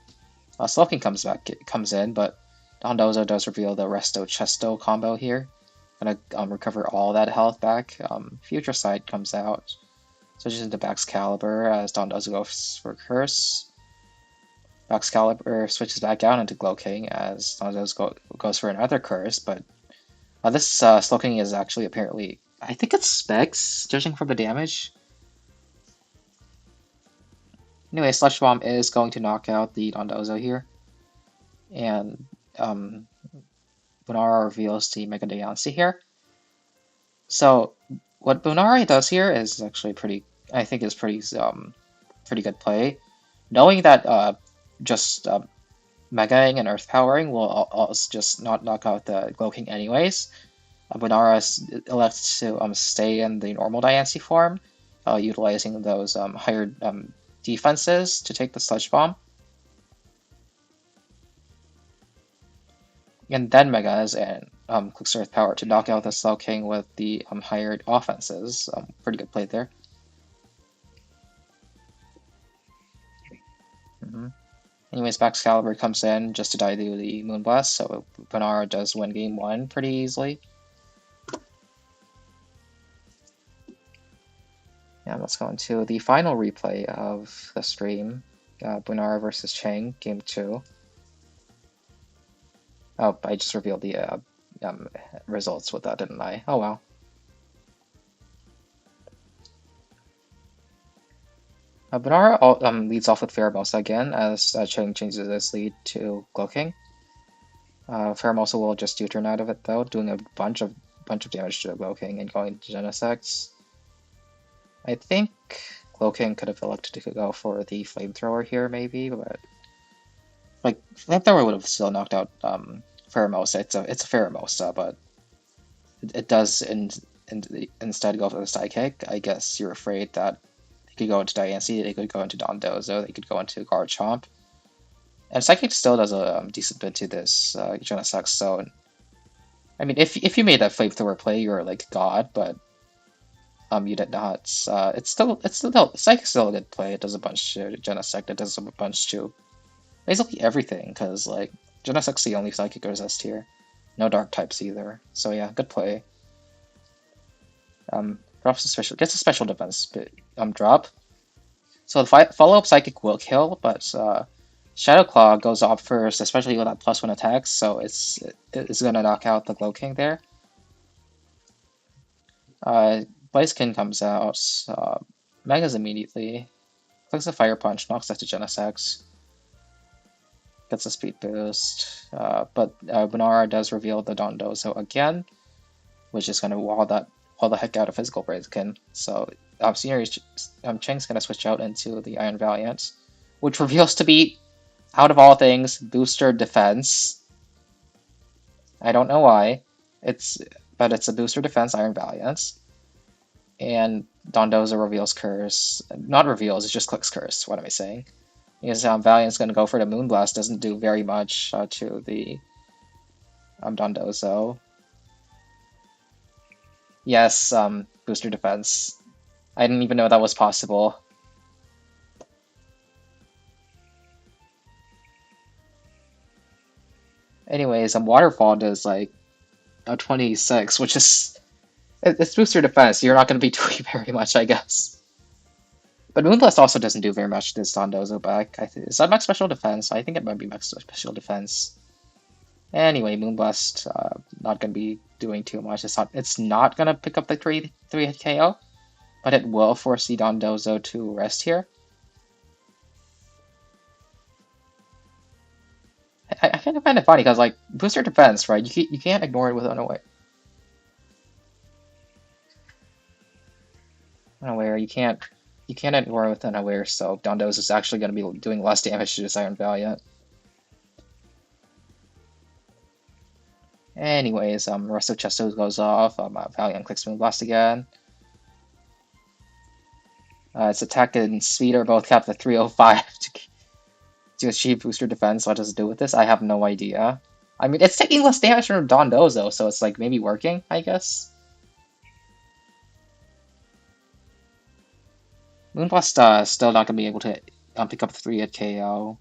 Slowking comes in, but Dondozo does reveal the Resto Chesto combo here. Gonna recover all that health back. Future Sight comes out, switches into Baxcalibur as Dondozo goes for Curse. Baxcalibur switches back out into Glowking as Dondozo goes for another Curse, but this Slowking is actually apparently, I think it's Specs, judging from the damage. Anyway, Sludge Bomb is going to knock out the Dondozo here, and Bunara reveals the Mega Diancie here. So what Bunara does here is actually pretty, I think, is pretty good play. Knowing that just Megaing and Earth Powering will also just not knock out the Glowking anyways, Bunara elects to stay in the normal Diancie form, utilizing those higher defenses to take the Sludge Bomb. And then Megas and clicks Earth Power to knock out the Slowking with the higher offenses. Pretty good play there. Anyways, Baxcalibur comes in just to die to the Moonblast, so Bonara does win game 1 pretty easily. And let's go into the final replay of the stream. Bonara versus Chang, game 2. Oh, I just revealed the results with that, didn't I? Oh well. Bonara leads off with Pheromosa again, as Chang changes his lead to Glowking. Pheromosa will just do turn out of it though, doing a bunch of damage to Glowking and going to Genesect. I think Glowking could have elected to go for the Flamethrower here, maybe, but like Flamethrower would have still knocked out Pheromosa. It's a Pheromosa, but it does instead go for the Psychic. I guess you're afraid that they could go into Diancie, they could go into Dondozo, they could go into Garchomp. And Psychic still does a decent bit to this Genesect, so I mean, if you made that Flamethrower play, you're like God, but you did not. It's still Psychic's still a good play. It does a bunch to Genesect, it does a bunch to basically everything, because like Genesect's the only Psychic resist here. No Dark types either. So yeah, good play. Gets a special defense drop. So the follow-up Psychic will kill, but Shadow Claw goes off first, especially with that +1 attack, so it's gonna knock out the Glowking there. Blaziken comes out, Megas immediately, clicks a Fire Punch, knocks that to Genesect, gets a speed boost, but Bonara does reveal the Dondozo again, which is gonna wall the heck out of physical Blaziken. So Cheng's gonna switch out into the Iron Valiant, which reveals to be, out of all things, booster defense. I don't know why. But it's a booster defense Iron Valiant. And Dondozo reveals Curse. Not reveals, it just clicks Curse. What am I saying? Because Valiant's gonna go for the Moonblast, doesn't do very much to the Dondozo. Yes, booster defense. I didn't even know that was possible. Anyways, Waterfall does like a 26, which is it's booster defense. You're not going to be doing very much, I guess. But Moonblast also doesn't do very much to this Dondozo back. Is that max special defense? I think it might be max special defense. Anyway, Moonblast not going to be doing too much. It's not going to pick up the 3 hit KO, but it will force the Dondozo to rest here. I kind of find it funny because like booster defense, right? You can't ignore it with unaware. Unaware, you can't ignore it with unaware. So Dondozo is actually going to be doing less damage to this Iron Valiant. Anyways, rest of Chesto goes off. Valiant clicks Moonblast again. Its attack and speed are both capped at 305 to achieve booster defense. What does it do with this? I have no idea. I mean, it's taking less damage from Dondozo, so it's like maybe working, I guess. Moonblast still not gonna be able to pick up the 3-hit KO.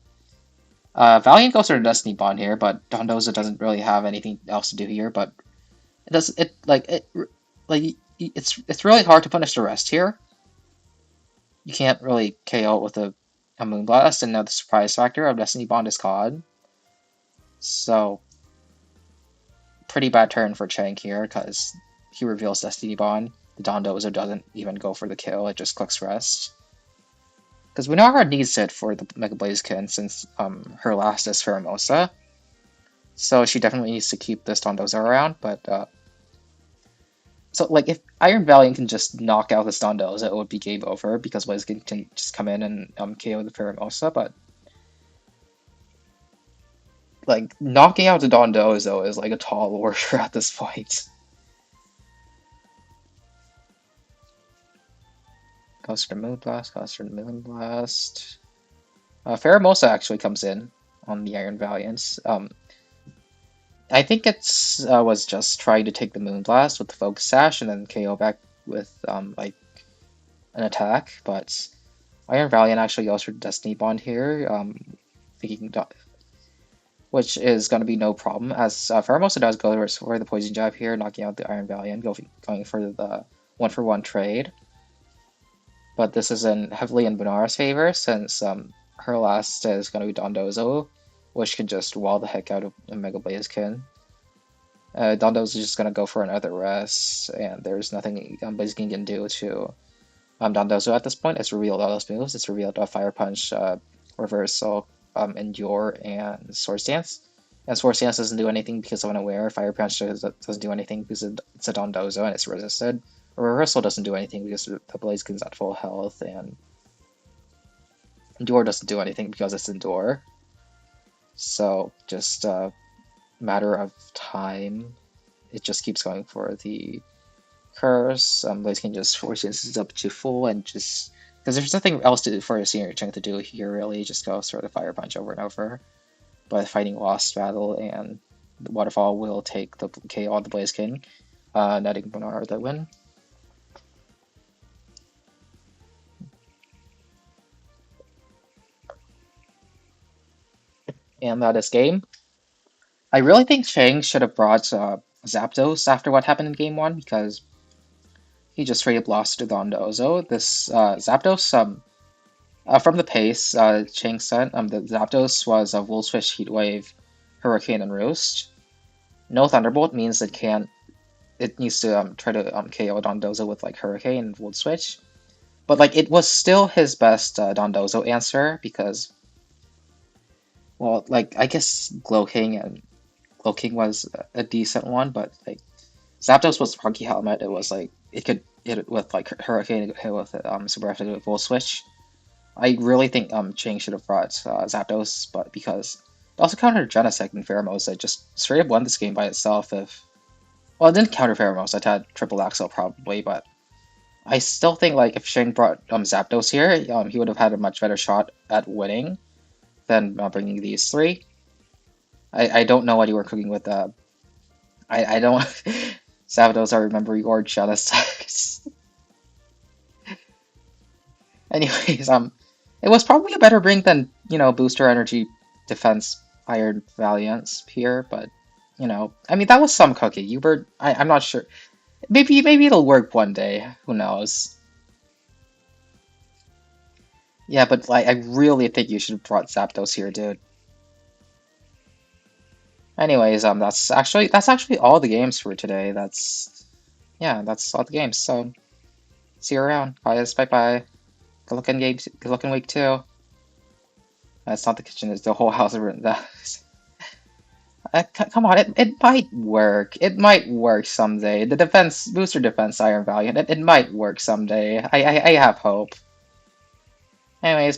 Valiant goes for a Destiny Bond here, but Dondozo doesn't really have anything else to do here. But it does it's really hard to punish the rest here. You can't really KO it with a Moonblast, and now the surprise factor of Destiny Bond is caught. So pretty bad turn for Chang here because he reveals Destiny Bond. The Dondozo doesn't even go for the kill; it just clicks rest. Because Winara needs it for the Mega Blaziken since her last is Pheromosa. So she definitely needs to keep this Dondozo around, but so like if Iron Valiant can just knock out this Dondozo, it would be game over because Blaziken can just come in and KO the Pheromosa, but like knocking out the Dondozo is like a tall order at this point. Goes for Moonblast, goes for Moonblast. Pheromosa actually comes in on the Iron Valiants. I think it's was just trying to take the Moonblast with the Focus Sash and then KO back with like an attack, but Iron Valiant actually goes for Destiny Bond here, thinking which is going to be no problem as Pheromosa does go for the Poison Jab here, knocking out the Iron Valiant, going for the 1-for-1 trade. But this is heavily in Bunara's favor since her last is going to be Dondozo, which can just wall the heck out of Mega Blaziken. Dondozo is just going to go for another rest, and there's nothing Blaziken can do to Dondozo at this point. It's revealed all those moves. It's revealed Fire Punch, Reversal, Endure, and Sword Stance. And Sword Stance doesn't do anything because of Unaware. Fire Punch doesn't do anything because it's a Dondozo and it's resisted. Reversal doesn't do anything because the Blaziken's at full health, and Endure doesn't do anything because it's Endure. So just a matter of time. It just keeps going for the curse. Blaziken just forces it up to full and just because there's nothing else to do for a senior Chunk to do here really. Just goes for the Fire Punch over and over. But fighting Lost Battle and the Waterfall will take the KO on the Blaziken, netting Bonar the win. And that is game. I really think Chang should have brought Zapdos after what happened in game 1 because he just straight up lost to Dondozo. This Zapdos, from the pace, Chang said, the Zapdos was a Volt Switch, Heatwave, Hurricane, and Roost. No Thunderbolt means it needs to try to KO Dondozo with like Hurricane and Volt Switch. But like it was still his best Dondozo answer because, well, like I guess Glow King was a decent one, but like Zapdos was Funky Helmet. It was like it could hit it with like Hurricane, it could hit with Super Effective with Volt Switch. I really think Chang should have brought Zapdos, but because it also countered Genesect and Pheromosa, it just straight up won this game by itself. Well, it didn't counter Pheromosa. It had Triple Axel probably, but I still think like if Shang brought Zapdos here, he would have had a much better shot at winning than bringing these three. I don't know what you were cooking with. I don't. Zapdos, I remember your jealous sucks. Anyways, it was probably a better bring than, Booster Energy Defense Iron Valiance here, but, I mean, that was some cookie. I'm not sure. Maybe it'll work one day. Who knows? Yeah, but, like, I really think you should have brought Zapdos here, dude. Anyways, that's actually all the games for today. Yeah, that's all the games. So, see you around, guys. Bye bye. Good looking games. Good looking week too. That's not the kitchen. It's the whole house. Come on, it might work. It might work someday. The defense booster defense Iron Valiant. It might work someday. I have hope. Anyways, bye.